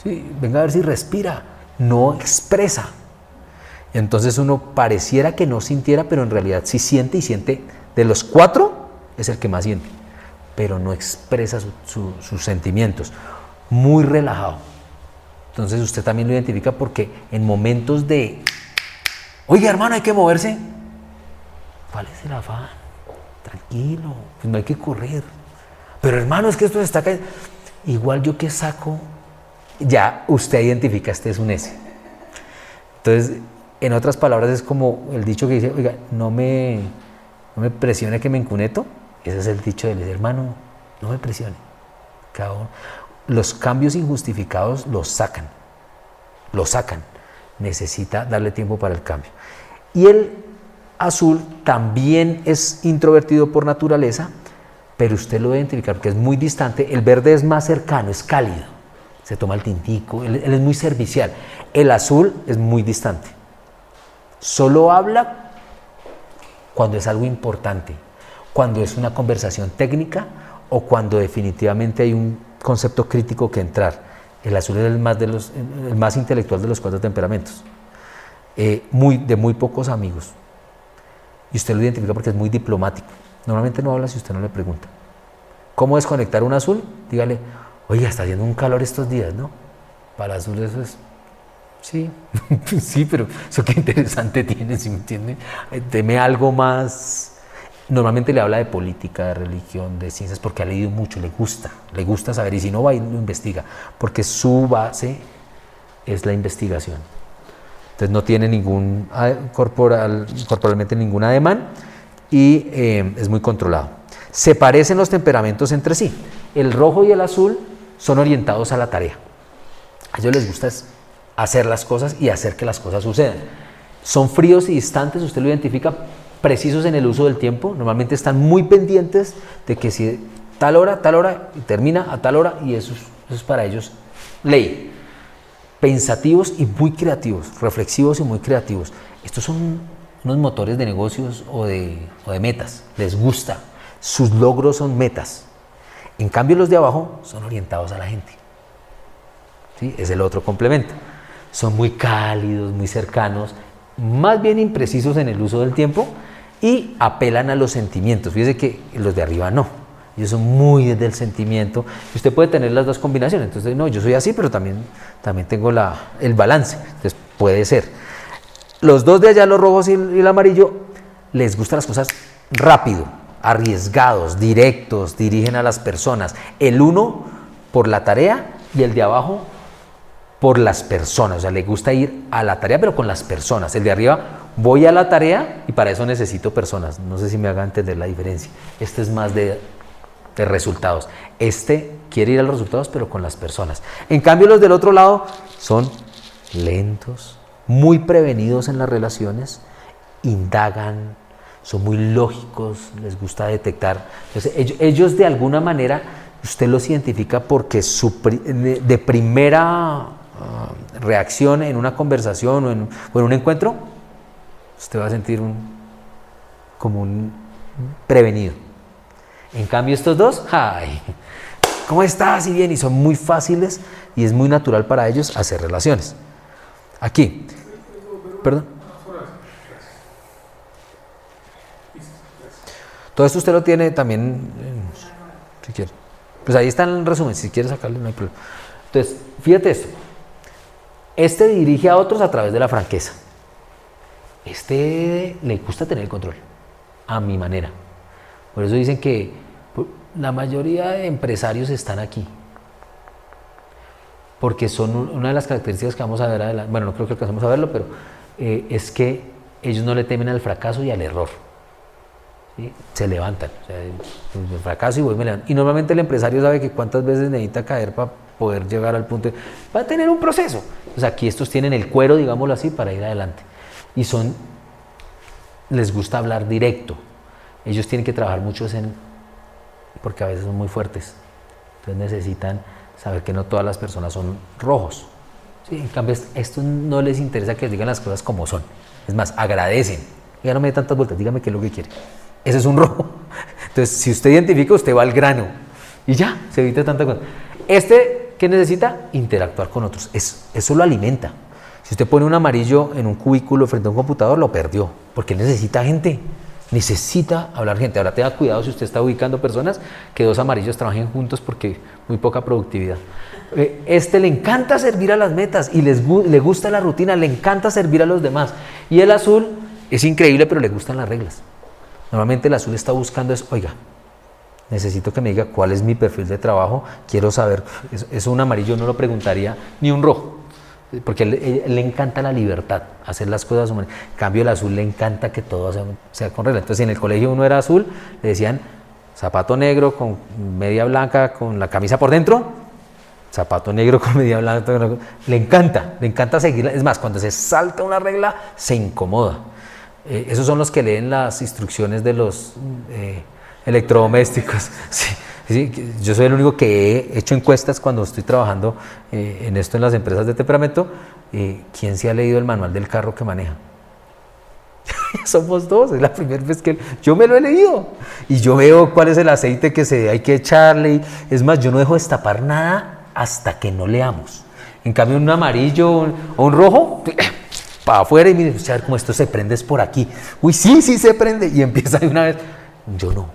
Sí, venga a ver si respira. No expresa. Entonces uno pareciera que no sintiera, pero en realidad sí siente, y siente. De los 4 es el que más siente, pero no expresa sus sentimientos. Muy relajado. Entonces usted también lo identifica porque en momentos de, oye hermano, hay que moverse. ¿Cuál es el afán? Tranquilo, pues no hay que correr. Pero hermano, es que esto se está cayendo. Igual yo que saco, ya usted identifica, este es un S. Entonces, en otras palabras, es como el dicho que dice, oiga, no me presione que me encuneto. Ese es el dicho del hermano, no me presione. Los cambios injustificados los sacan. Necesita darle tiempo para el cambio. Y el azul también es introvertido por naturaleza, pero usted lo debe identificar porque es muy distante. El verde es más cercano, es cálido, se toma el tintico, él es muy servicial. El azul es muy distante, solo habla cuando es algo importante, cuando es una conversación técnica o cuando definitivamente hay un concepto crítico que entrar. El azul es el más intelectual de los 4 temperamentos, de muy pocos amigos. Y usted lo identifica porque es muy diplomático. Normalmente no habla si usted no le pregunta. ¿Cómo desconectar un azul? Dígale, oiga, está haciendo un calor estos días, ¿no? Para el azul eso es, sí, sí, pero eso qué interesante tiene, ¿sí me entiende? Deme algo más. Normalmente le habla de política, de religión, de ciencias, porque ha leído mucho, le gusta saber, y si no va y lo investiga, porque su base es la investigación. Entonces no tiene corporalmente ningún ademán y es muy controlado. Se parecen los temperamentos entre sí. El rojo y el azul son orientados a la tarea. A ellos les gusta hacer las cosas y hacer que las cosas sucedan. Son fríos y distantes, usted lo identifica, precisos en el uso del tiempo. Normalmente están muy pendientes de que si tal hora, y termina a tal hora, y eso es para ellos ley. Pensativos y muy creativos, reflexivos y muy creativos. Estos son unos motores de negocios o de metas. Les gusta. Sus logros son metas. En cambio, los de abajo son orientados a la gente. ¿Sí? Es el otro complemento. Son muy cálidos, muy cercanos, más bien imprecisos en el uso del tiempo y apelan a los sentimientos. Fíjese que los de arriba no. Ellos son muy desde el sentimiento. Usted puede tener las dos combinaciones. Entonces, no, yo soy así, pero también tengo el balance. Entonces, puede ser. Los dos de allá, los rojos y el amarillo, les gustan las cosas rápido, arriesgados, directos, dirigen a las personas. El uno por la tarea y el de abajo por las personas. O sea, le gusta ir a la tarea, pero con las personas. El de arriba, voy a la tarea y para eso necesito personas. No sé si me haga entender la diferencia. Este es más de resultados. Este quiere ir a los resultados, pero con las personas. En cambio, los del otro lado son lentos, muy prevenidos en las relaciones, indagan, son muy lógicos, les gusta detectar. Entonces, ellos de alguna manera, usted los identifica porque de primera reacción en una conversación o en un encuentro, usted va a sentir como un prevenido. En cambio, estos dos, ¡ay! ¿Cómo estás? Y bien, y son muy fáciles y es muy natural para ellos hacer relaciones. Aquí, perdón. Todo esto usted lo tiene también, si quiere. Pues ahí está el resumen, si quiere sacarle no hay problema. Entonces, fíjate esto. Este dirige a otros a través de la franqueza. Este le gusta tener el control, a mi manera. Por eso dicen que la mayoría de empresarios están aquí. Porque son una de las características que vamos a ver adelante. Bueno, no creo que alcancemos a verlo, pero es que ellos no le temen al fracaso y al error. ¿Sí? Se levantan. O sea, el fracaso y voy me levanto. Y normalmente el empresario sabe que cuántas veces necesita caer para poder llegar al punto de... Va a tener un proceso. O sea, aquí estos tienen el cuero, digámoslo así, para ir adelante. Y les gusta hablar directo. Ellos tienen que trabajar mucho porque a veces son muy fuertes. Entonces necesitan saber que no todas las personas son rojos. Sí, en cambio, esto no les interesa que les digan las cosas como son. Es más, agradecen. Ya no me dé tantas vueltas, dígame qué es lo que quiere. Ese es un rojo. Entonces, si usted identifica, usted va al grano. Y ya, se evita tanta cosa. ¿Qué necesita? Interactuar con otros. Eso lo alimenta. Si usted pone un amarillo en un cubículo frente a un computador, lo perdió. Porque él necesita gente. Necesita hablar gente. Ahora tenga cuidado si usted está ubicando personas que dos amarillos trabajen juntos porque muy poca productividad. Le encanta servir a las metas y le gusta la rutina, le encanta servir a los demás. Y el azul es increíble, pero le gustan las reglas. Normalmente el azul está buscando oiga, necesito que me diga cuál es mi perfil de trabajo, quiero saber. Eso un amarillo no lo preguntaría ni un rojo, porque él le encanta la libertad, hacer las cosas humanas. En cambio el azul le encanta que todo sea con regla. Entonces si en el colegio uno era azul, le decían zapato negro con media blanca con la camisa por dentro, zapato negro con media blanca, le encanta seguirla. Es más, cuando se salta una regla se incomoda. Esos son los que leen las instrucciones de los electrodomésticos. Sí, sí, yo soy el único que he hecho encuestas cuando estoy trabajando en esto en las empresas de temperamento. ¿Quién se ha leído el manual del carro que maneja? Somos dos, es la primera vez que yo me lo he leído y yo veo cuál es el aceite que hay que echarle. Es más, yo no dejo destapar nada hasta que no leamos. En cambio, un amarillo o un rojo, para afuera y mire, a ver cómo esto se prende es por aquí. Uy, sí se prende y empieza de una vez. Yo no.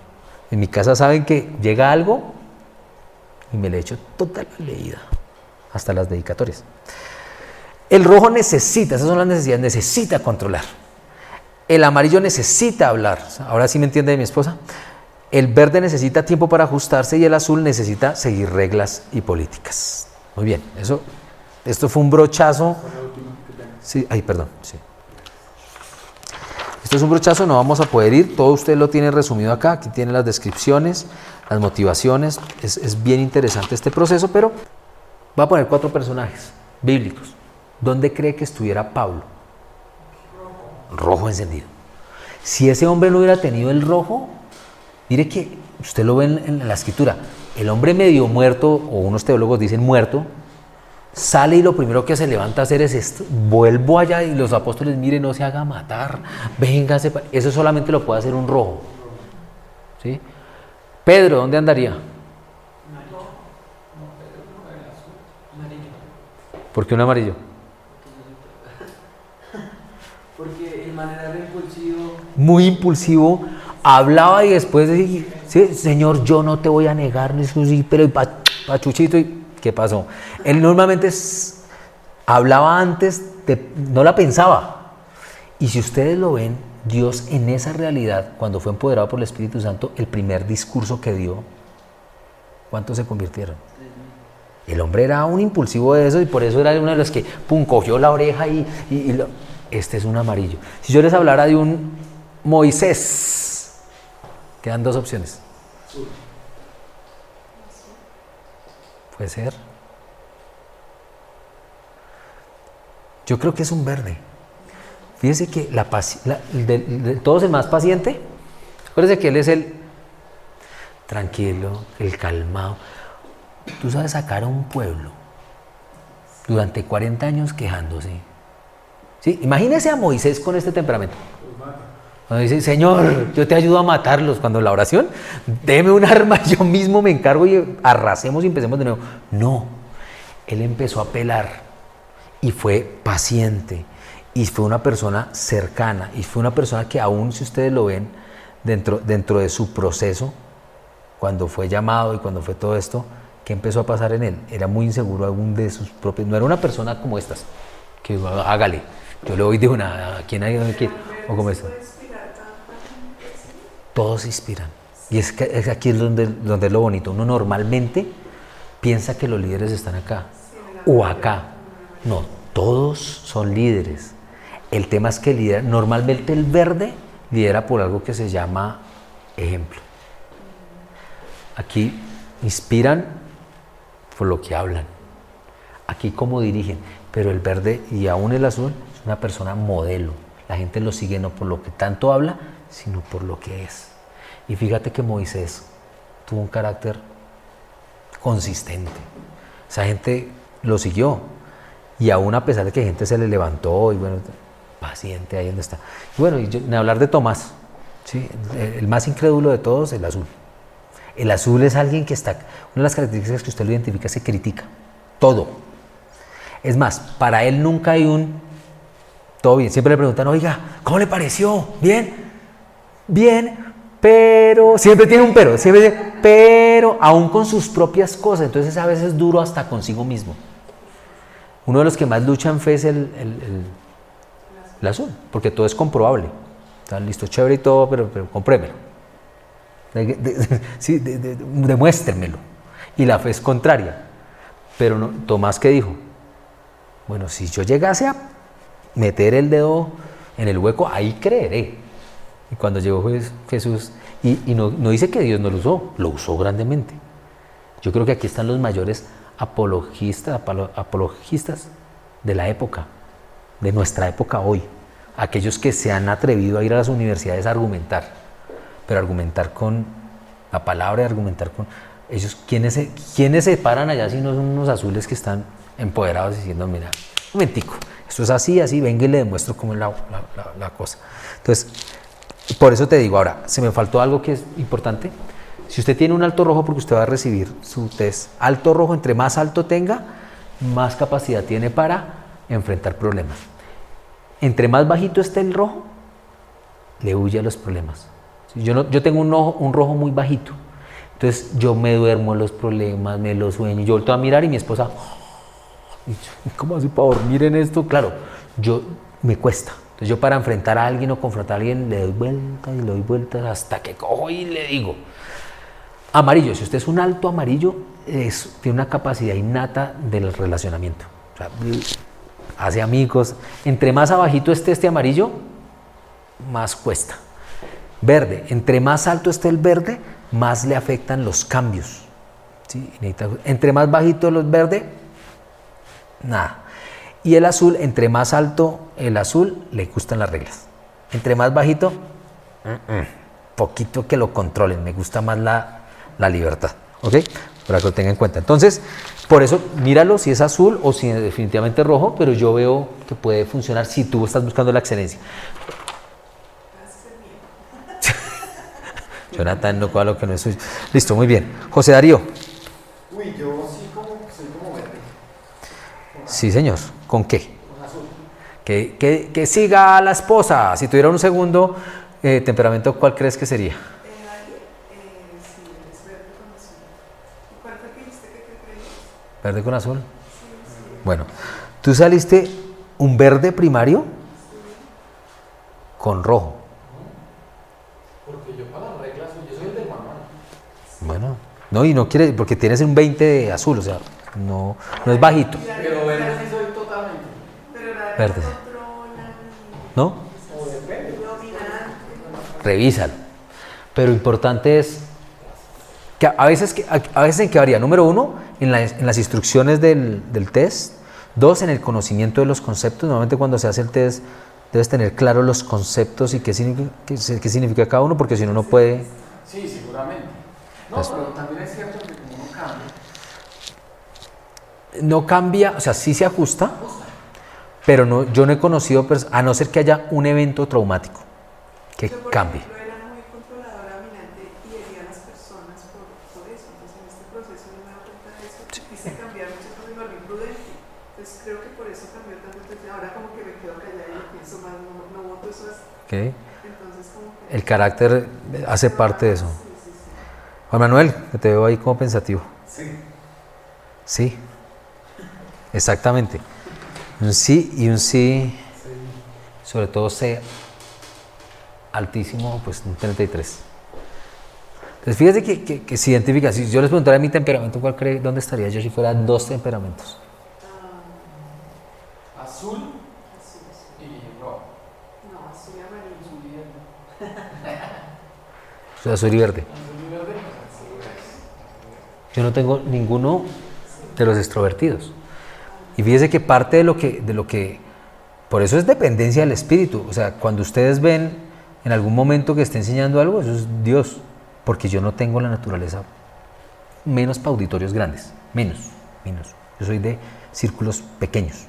En mi casa saben que llega algo y me le echo toda la leída, hasta las dedicatorias. El rojo necesita, esas son las necesidades, necesita controlar. El amarillo necesita hablar. Ahora sí me entiende mi esposa. El verde necesita tiempo para ajustarse y el azul necesita seguir reglas y políticas. Muy bien, esto fue un brochazo. Sí, perdón. Sí. Esto es un brochazo, no vamos a poder ir. Todo usted lo tiene resumido acá. Aquí tiene las descripciones, las motivaciones. Es bien interesante este proceso, pero va a poner 4 personajes bíblicos. ¿Dónde cree que estuviera Pablo? Rojo encendido. Si ese hombre no hubiera tenido el rojo, mire que usted lo ve en la escritura, el hombre medio muerto, o unos teólogos dicen muerto, sale y lo primero que se levanta a hacer es esto: vuelvo allá, y los apóstoles, mire, no se haga matar, véngase. Eso solamente lo puede hacer un rojo. ¿Sí? Pedro, ¿dónde andaría? ¿Por qué un amarillo? Porque el man era re impulsivo. Muy impulsivo, hablaba y después decía, sí, Señor, yo no te voy a negar, sí, pero pachuchito, ¿y qué pasó? Él normalmente hablaba antes, no la pensaba. Y si ustedes lo ven, Dios en esa realidad, cuando fue empoderado por el Espíritu Santo, el primer discurso que dio, ¿cuántos se convirtieron? El hombre era un impulsivo de eso y por eso era uno de los que cogió la oreja este es un amarillo. Si yo les hablara de un Moisés, quedan 2 opciones. Puede ser. Yo creo que es un verde. Fíjense que de todos el más paciente, acuérdense que él es el tranquilo, el calmado. Tú sabes sacar a un pueblo durante 40 años quejándose. ¿Sí? Imagínese a Moisés con este temperamento. Cuando dice, Señor, yo te ayudo a matarlos. Cuando la oración, deme un arma, yo mismo me encargo y arrasemos y empecemos de nuevo. No, él empezó a pelar y fue paciente y fue una persona cercana y fue una persona que aún si ustedes lo ven dentro de su proceso, cuando fue llamado y cuando fue todo esto, ¿qué empezó a pasar en él? Era muy inseguro aún de sus propios, no era una persona como estas, que hágale, yo le doy de una, ¿a quién hay que o como esto? Todos inspiran. Y es aquí es donde es lo bonito. Uno normalmente piensa que los líderes están acá o acá. No, todos son líderes. El tema es que normalmente el verde lidera por algo que se llama ejemplo. Aquí inspiran por lo que hablan. Aquí cómo dirigen. Pero el verde y aún el azul es una persona modelo. La gente lo sigue no por lo que tanto habla, sino por lo que es. Y fíjate que Moisés tuvo un carácter consistente. Esa gente lo siguió. Y aún a pesar de que gente se le levantó y bueno, paciente ahí donde está. Y bueno, ni hablar de Tomás, ¿sí? El más incrédulo de todos, el azul. El azul es alguien que está, una de las características que usted lo identifica, se critica, todo. Es más, para él nunca hay todo bien. Siempre le preguntan, oiga, ¿cómo le pareció? ¿Bien? Bien, pero, siempre tiene un pero, siempre dice, pero, aún con sus propias cosas. Entonces a veces es duro hasta consigo mismo. Uno de los que más lucha en fe es el azul, porque todo es comprobable. Está listo, chévere y todo, pero comprémelo. Sí, demuéstrenmelo. Y la fe es contraria. Pero no, Tomás, ¿qué dijo? Bueno, si yo llegase a meter el dedo en el hueco, ahí creeré. Y cuando llegó Jesús, y no dice que Dios no lo usó grandemente. Yo creo que aquí están los mayores apologistas de la época, de nuestra época hoy. Aquellos que se han atrevido a ir a las universidades a argumentar, pero argumentar con la palabra y argumentar con ellos. ¿Quiénes se paran allá si no son unos azules que están empoderados diciendo, mira, un momentico, esto es así, venga y le demuestro cómo es la cosa? Entonces, por eso te digo, ahora, se me faltó algo que es importante. Si usted tiene un alto rojo, porque usted va a recibir su test, alto rojo, entre más alto tenga, más capacidad tiene para enfrentar problemas. Entre más bajito esté el rojo, le huye a los problemas. Yo tengo un rojo muy bajito, entonces yo me duermo en los problemas, me los sueño, yo vuelto a mirar y mi esposa, ¿cómo así para dormir en esto? Claro, me cuesta. Entonces yo para enfrentar a alguien o confrontar a alguien le doy vueltas y le doy vueltas hasta que cojo y le digo. Amarillo, si usted es un alto amarillo, tiene una capacidad innata del relacionamiento. O sea, hace amigos. Entre más abajito esté este amarillo, más cuesta. Verde, entre más alto esté el verde, más le afectan los cambios. ¿Sí? Entre más bajito los verdes, nada. Y el azul, entre más alto el azul, le gustan las reglas. Entre más bajito, poquito que lo controlen, me gusta más la libertad. ¿Ok? Para que lo tengan en cuenta. Entonces, por eso, míralo si es azul o si es definitivamente rojo, pero yo veo que puede funcionar si tú estás buscando la excelencia. Jonathan, no cual lo que no es suyo. Listo, muy bien. José Darío. Uy, yo sí soy como verde. Sí, señor. ¿Con qué? Con azul. Que siga a la esposa. Si tuviera un segundo temperamento, ¿cuál crees que sería? Sí, es verde con azul. ¿Y cuál fue que dijiste que creías? ¿Verde con azul? Bueno, tú saliste un verde primario con rojo. Porque yo para las reglas, yo soy el del manual. Bueno, no, y no quiere, porque tienes un 20 de azul, o sea, no es bajito. Pero verde sí soy totalmente. Pero la Verde. controlan, ¿No? O depende. dominante. Revísalo. Pero importante es que a veces en qué varía. Número uno, en las instrucciones del test. Dos, en el conocimiento de los conceptos. Normalmente cuando se hace el test debes tener claro los conceptos y qué significa cada uno, porque si no, no puede. Sí, seguramente. No, Pues- pero también es cierto que como uno cambia. No cambia, o sea, sí se ajusta, pero no, yo no he conocido, a no ser que haya un evento traumático que Yo, por cambie. ejemplo, era muy controladora, dominante y hería a las personas por eso. Entonces, en este proceso no me he dado cuenta de eso. Quise cambiar muchas cosas y me volví prudente. Entonces, creo que por eso cambió tanto. Entonces, ahora como que me quedo callada y lo pienso más, no voto eso así. ¿Ok? Entonces, como que... El carácter hace parte de eso. Sí. Juan Manuel, que te veo ahí como pensativo. Sí. Sí, exactamente. Un sí y un sí, sobre todo C altísimo, pues un 33. Entonces fíjate que se identifica. Si yo les preguntara mi temperamento, ¿cuál cree dónde estaría yo si fuera dos temperamentos? Azul Azul. y rojo. No, azul y amarillo. Azul y verde. O sea, azul y verde. Azul y verde. Yo no tengo ninguno de los extrovertidos. Y fíjese que parte de lo que por eso es dependencia del espíritu. O sea, cuando ustedes ven en algún momento que esté enseñando algo, eso es Dios. Porque yo no tengo la naturaleza, menos para auditorios grandes, menos. Yo soy de círculos pequeños.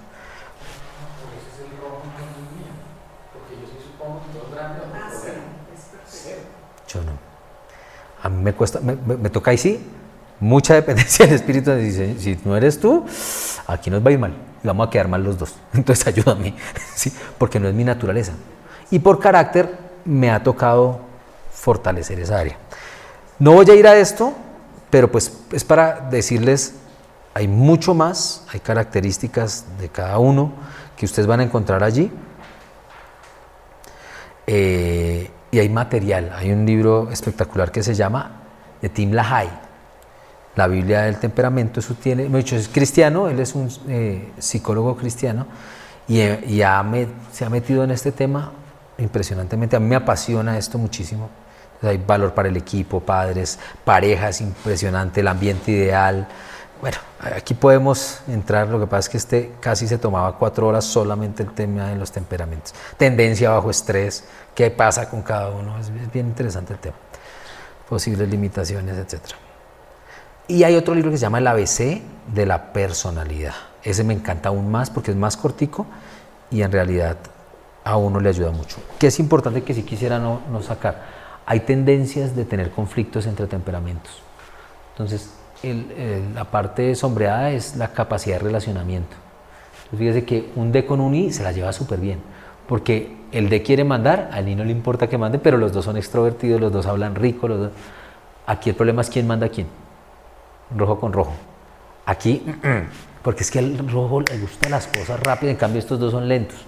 trámite, no Ah, tengo sí, problema. es perfecto. Cero. Yo no. A mí me cuesta, me toca ahí sí, mucha dependencia del Espíritu. Dice, si no eres tú, aquí nos va a ir mal y vamos a quedar mal los dos. Entonces ayúdame, ¿sí? Porque no es mi naturaleza. Y por carácter me ha tocado fortalecer esa área. No voy a ir a esto, pero pues es para decirles, hay mucho más, hay características de cada uno que ustedes van a encontrar allí. Y hay material, hay un libro espectacular que se llama de Tim LaHaye, la Biblia del temperamento. Eso tiene, de hecho es cristiano, él es un psicólogo cristiano y se ha metido en este tema impresionantemente. A mí me apasiona esto muchísimo. Hay valor para el equipo, padres, parejas, impresionante, el ambiente ideal. Bueno, aquí podemos entrar, lo que pasa es que casi se tomaba 4 horas solamente el tema de los temperamentos. Tendencia bajo estrés, qué pasa con cada uno, es bien interesante el tema. Posibles limitaciones, etc. Y hay otro libro que se llama El ABC de la personalidad. Ese me encanta aún más porque es más cortico y en realidad a uno le ayuda mucho. Que es importante que si quisiera no sacar. Hay tendencias de tener conflictos entre temperamentos. Entonces, la parte sombreada es la capacidad de relacionamiento. Entonces, fíjese que un D con un I se la lleva súper bien, porque el D quiere mandar, al I no le importa que mande, pero los dos son extrovertidos, los dos hablan rico, los dos. Aquí el problema es quién manda a quién, rojo con rojo. Aquí, porque es que al rojo le gustan las cosas rápidas, en cambio estos dos son lentos.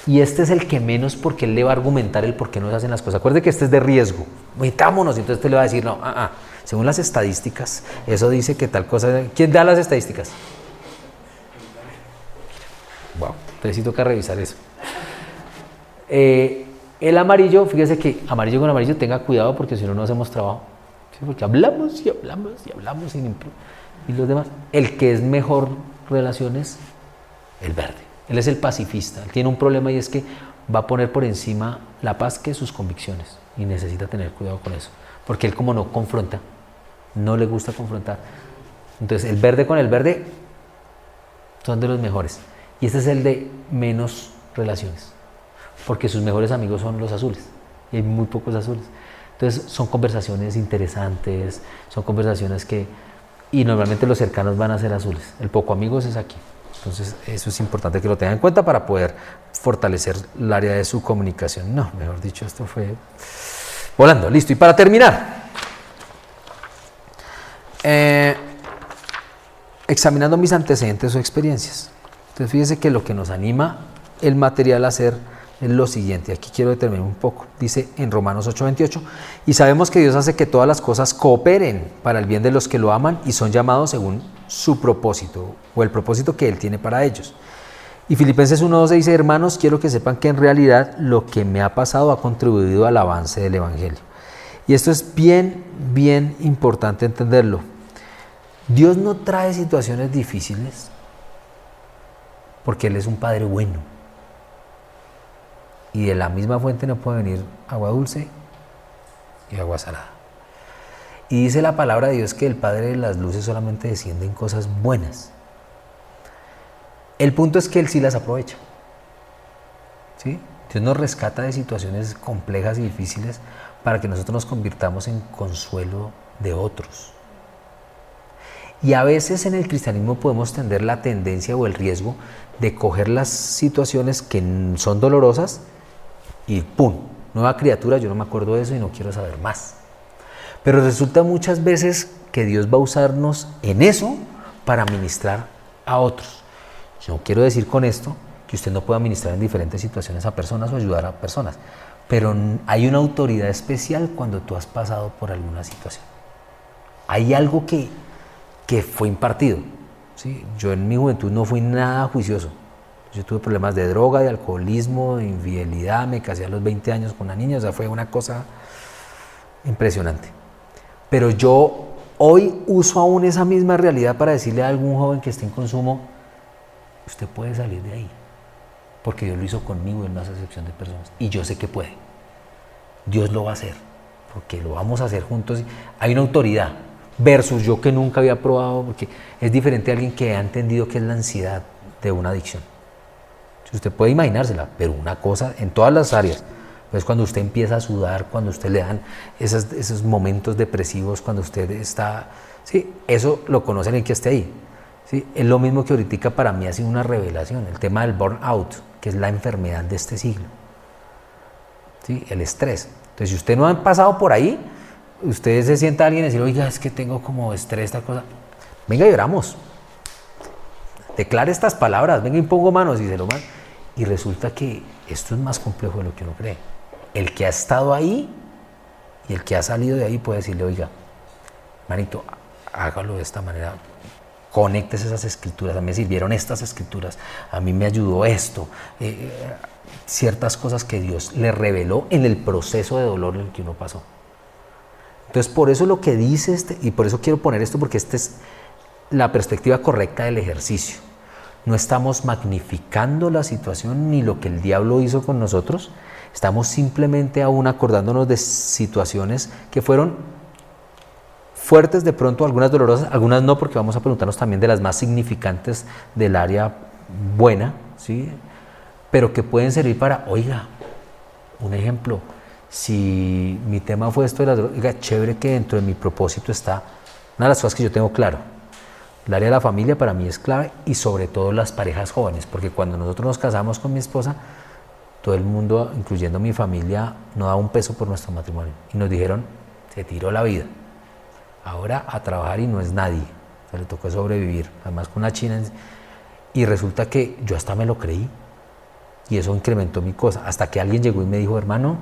Y este es el que menos, porque él le va a argumentar el por qué no se hacen las cosas. Acuerde que este es de riesgo, metámonos, entonces usted le va a decir, no, según las estadísticas, eso dice que tal cosa. ¿Quién da las estadísticas? Wow, entonces sí toca revisar eso. El amarillo, fíjese que amarillo con amarillo tenga cuidado porque si no, no hacemos trabajo. ¿Sí? Porque hablamos y hablamos y hablamos y los demás. El que es mejor relaciones, el verde. Él es el pacifista. Él tiene un problema y es que va a poner por encima la paz que sus convicciones y necesita tener cuidado con eso. Porque él como no confronta, no le gusta confrontar. Entonces el verde con el verde son de los mejores. Y este es el de menos relaciones. Porque sus mejores amigos son los azules. Y hay muy pocos azules. Entonces son conversaciones interesantes, son conversaciones que... Y normalmente los cercanos van a ser azules. El poco amigos es aquí. Entonces eso es importante que lo tengan en cuenta para poder fortalecer el área de su comunicación. No, mejor dicho, esto fue volando. Listo. Y para terminar, examinando mis antecedentes o experiencias. Entonces fíjense que lo que nos anima el material a hacer es lo siguiente. Aquí quiero determinar un poco. Dice en Romanos 8:28, y sabemos que Dios hace que todas las cosas cooperen para el bien de los que lo aman y son llamados según su propósito o el propósito que Él tiene para ellos. Y Filipenses 1:12 dice, hermanos, quiero que sepan que en realidad lo que me ha pasado ha contribuido al avance del Evangelio. Y esto es bien, bien importante entenderlo. Dios no trae situaciones difíciles porque Él es un Padre bueno. Y de la misma fuente no puede venir agua dulce y agua salada. Y dice la palabra de Dios que el Padre de las luces solamente desciende en cosas buenas. El punto es que Él sí las aprovecha. ¿Sí? Dios nos rescata de situaciones complejas y difíciles para que nosotros nos convirtamos en consuelo de otros. Y a veces en el cristianismo podemos tener la tendencia o el riesgo de coger las situaciones que son dolorosas y ¡pum! Nueva criatura, yo no me acuerdo de eso y no quiero saber más. Pero resulta muchas veces que Dios va a usarnos en eso para ministrar a otros. Yo no quiero decir con esto que usted no pueda ministrar en diferentes situaciones a personas o ayudar a personas, pero hay una autoridad especial cuando tú has pasado por alguna situación. Hay algo que fue impartido. ¿Sí? Yo en mi juventud no fui nada juicioso. Yo tuve problemas de droga, de alcoholismo, de infidelidad, me casé a los 20 años con una niña, o sea, fue una cosa impresionante. Pero yo hoy uso aún esa misma realidad para decirle a algún joven que esté en consumo, usted puede salir de ahí, porque Dios lo hizo conmigo en una acepción de personas, y yo sé que puede. Dios lo va a hacer, porque lo vamos a hacer juntos. Hay una autoridad, versus yo que nunca había probado, porque es diferente a alguien que ha entendido qué es la ansiedad de una adicción. Usted puede imaginársela, pero una cosa en todas las áreas, Pues cuando usted empieza a sudar, cuando usted le dan esos momentos depresivos, cuando usted está... Sí, eso lo conoce alguien que esté ahí. ¿Sí? Es lo mismo que ahorita para mí ha sido una revelación, el tema del burnout, que es la enfermedad de este siglo. ¿Sí? El estrés. Entonces, si usted no ha pasado por ahí, usted se sienta a alguien y dice, oiga, es que tengo como estrés, esta cosa. Venga y oramos. Declare estas palabras, venga y pongo manos y se lo mando. Y resulta que esto es más complejo de lo que uno cree. El que ha estado ahí y el que ha salido de ahí puede decirle, oiga, manito, hágalo de esta manera, conéctese esas escrituras, a mí me sirvieron estas escrituras, a mí me ayudó esto, ciertas cosas que Dios le reveló en el proceso de dolor en el que uno pasó. Entonces, por eso lo que dice y por eso quiero poner esto, porque esta es la perspectiva correcta del ejercicio. No estamos magnificando la situación ni lo que el diablo hizo con nosotros, estamos simplemente aún acordándonos de situaciones que fueron fuertes de pronto, algunas dolorosas, algunas no, porque vamos a preguntarnos también de las más significantes del área buena, ¿sí? Pero que pueden servir para, oiga, un ejemplo, si mi tema fue esto de las drogas, oiga, chévere que dentro de mi propósito está una de las cosas que yo tengo claro. El área de la familia para mí es clave y sobre todo las parejas jóvenes, porque cuando nosotros nos casamos con mi esposa, todo el mundo, incluyendo mi familia, no daba un peso por nuestro matrimonio y nos dijeron, se tiró la vida, ahora a trabajar y no es nadie, o sea, le tocó sobrevivir, además con una china, y resulta que yo hasta me lo creí y eso incrementó mi cosa, hasta que alguien llegó y me dijo, hermano,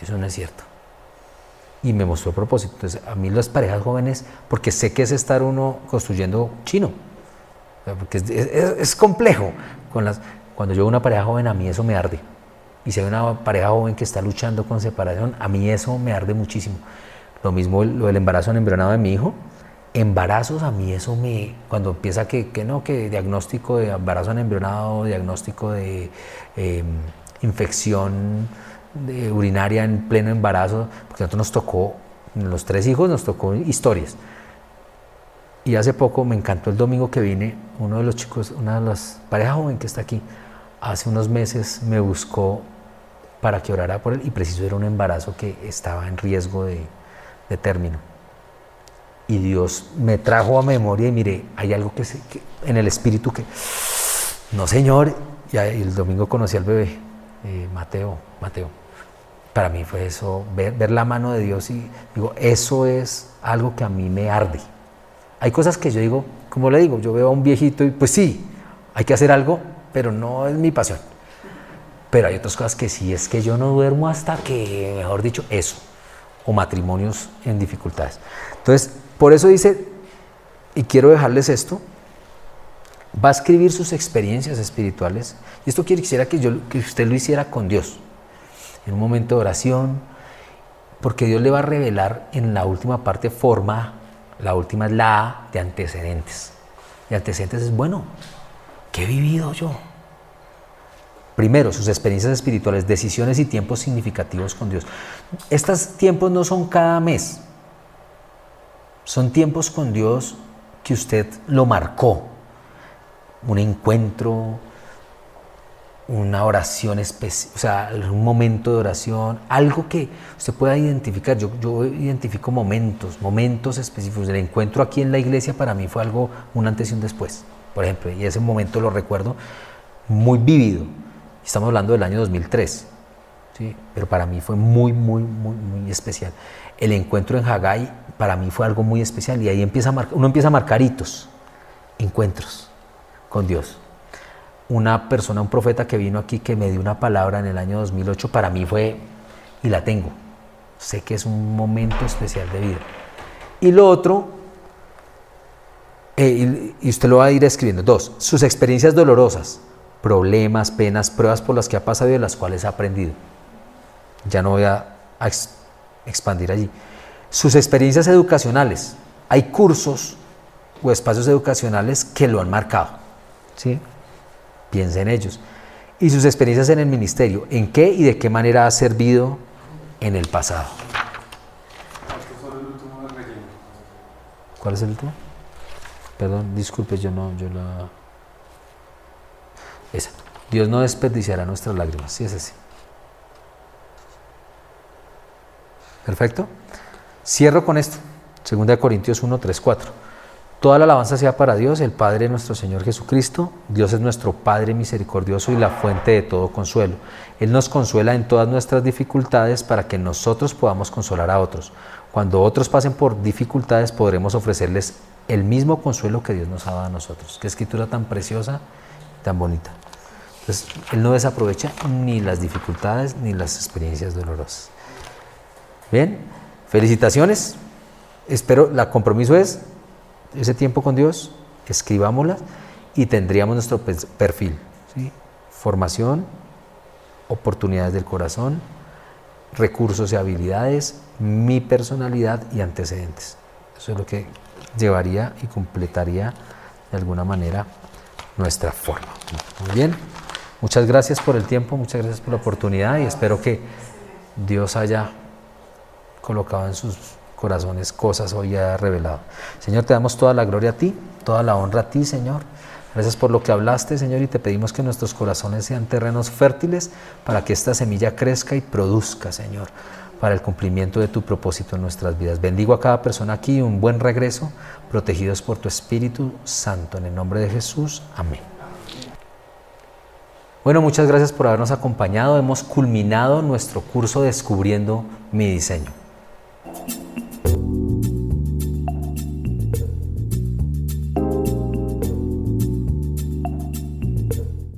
eso no es cierto. Y me mostró el propósito. Entonces, a mí las parejas jóvenes, porque sé que es estar uno construyendo chino, porque es complejo. Cuando yo veo una pareja joven, a mí eso me arde. Y si hay una pareja joven que está luchando con separación, a mí eso me arde muchísimo. Lo mismo lo del embarazo embrionado de mi hijo. Embarazos, a mí eso cuando empieza que diagnóstico de embarazo embrionado, diagnóstico de infección urinaria en pleno embarazo, porque a nosotros nos tocó, los 3 hijos nos tocó historias. Y hace poco me encantó el domingo que vine, uno de los chicos, una de las parejas joven que está aquí, hace unos meses me buscó para que orara por él y preciso era un embarazo que estaba en riesgo de término. Y Dios me trajo a memoria y mire, hay algo que en el espíritu que, no señor, y el domingo conocí al bebé, Mateo. Para mí fue eso, ver la mano de Dios y digo, eso es algo que a mí me arde. Hay cosas que yo digo, como le digo, yo veo a un viejito y pues sí, hay que hacer algo, pero no es mi pasión. Pero hay otras cosas que sí, es que yo no duermo hasta que, mejor dicho, eso, o matrimonios en dificultades. Entonces, por eso dice, y quiero dejarles esto, va a escribir sus experiencias espirituales, y esto quisiera que usted lo hiciera con Dios, en un momento de oración, porque Dios le va a revelar en la última parte la última es la A de antecedentes. Y antecedentes es, bueno, ¿qué he vivido yo? Primero, sus experiencias espirituales, decisiones y tiempos significativos con Dios. Estos tiempos no son cada mes, son tiempos con Dios que usted lo marcó. Un encuentro, una oración especial, o sea, un momento de oración, algo que usted pueda identificar. Yo identifico momentos específicos. El encuentro aquí en la iglesia para mí fue un antes y un después, por ejemplo, y ese momento lo recuerdo muy vívido. Estamos hablando del año 2003, ¿sí? Pero para mí fue muy especial. El encuentro en Haggai para mí fue algo muy especial y ahí uno empieza a marcar hitos, encuentros con Dios. Una persona, un profeta que vino aquí que me dio una palabra en el año 2008, para mí fue, y la tengo, sé que es un momento especial de vida. Y lo otro, y usted lo va a ir escribiendo, 2, sus experiencias dolorosas, problemas, penas, pruebas por las que ha pasado y de las cuales ha aprendido. Ya no voy a expandir allí. Sus experiencias educacionales, hay cursos o espacios educacionales que lo han marcado, ¿sí? Piensa en ellos. Y sus experiencias en el ministerio, en qué y de qué manera ha servido en el pasado. ¿Cuál es el último? Perdón, disculpe, esa. Dios no desperdiciará nuestras lágrimas, sí es ese. Perfecto. Cierro con esto. 2 Corintios 1, 3, 4. Toda la alabanza sea para Dios, el Padre de nuestro Señor Jesucristo. Dios es nuestro Padre misericordioso y la fuente de todo consuelo. Él nos consuela en todas nuestras dificultades para que nosotros podamos consolar a otros. Cuando otros pasen por dificultades, podremos ofrecerles el mismo consuelo que Dios nos ha dado a nosotros. Qué escritura tan preciosa, tan bonita. Entonces, Él no desaprovecha ni las dificultades ni las experiencias dolorosas. Bien, felicitaciones. Espero, el compromiso es ese tiempo con Dios, escribámoslas y tendríamos nuestro perfil, ¿sí? Formación, oportunidades del corazón, recursos y habilidades, mi personalidad y antecedentes. Eso es lo que llevaría y completaría de alguna manera nuestra forma. Muy bien, muchas gracias por el tiempo, muchas gracias por la oportunidad y espero que Dios haya colocado en sus corazones cosas hoy ha revelado. Señor, te damos toda la gloria a ti, toda la honra a ti, Señor. Gracias por lo que hablaste, Señor, y te pedimos que nuestros corazones sean terrenos fértiles para que esta semilla crezca y produzca, Señor, para el cumplimiento de tu propósito en nuestras vidas. Bendigo a cada persona aquí, un buen regreso, protegidos por tu Espíritu Santo. En el nombre de Jesús, amén. Bueno, muchas gracias por habernos acompañado. Hemos culminado nuestro curso Descubriendo mi diseño.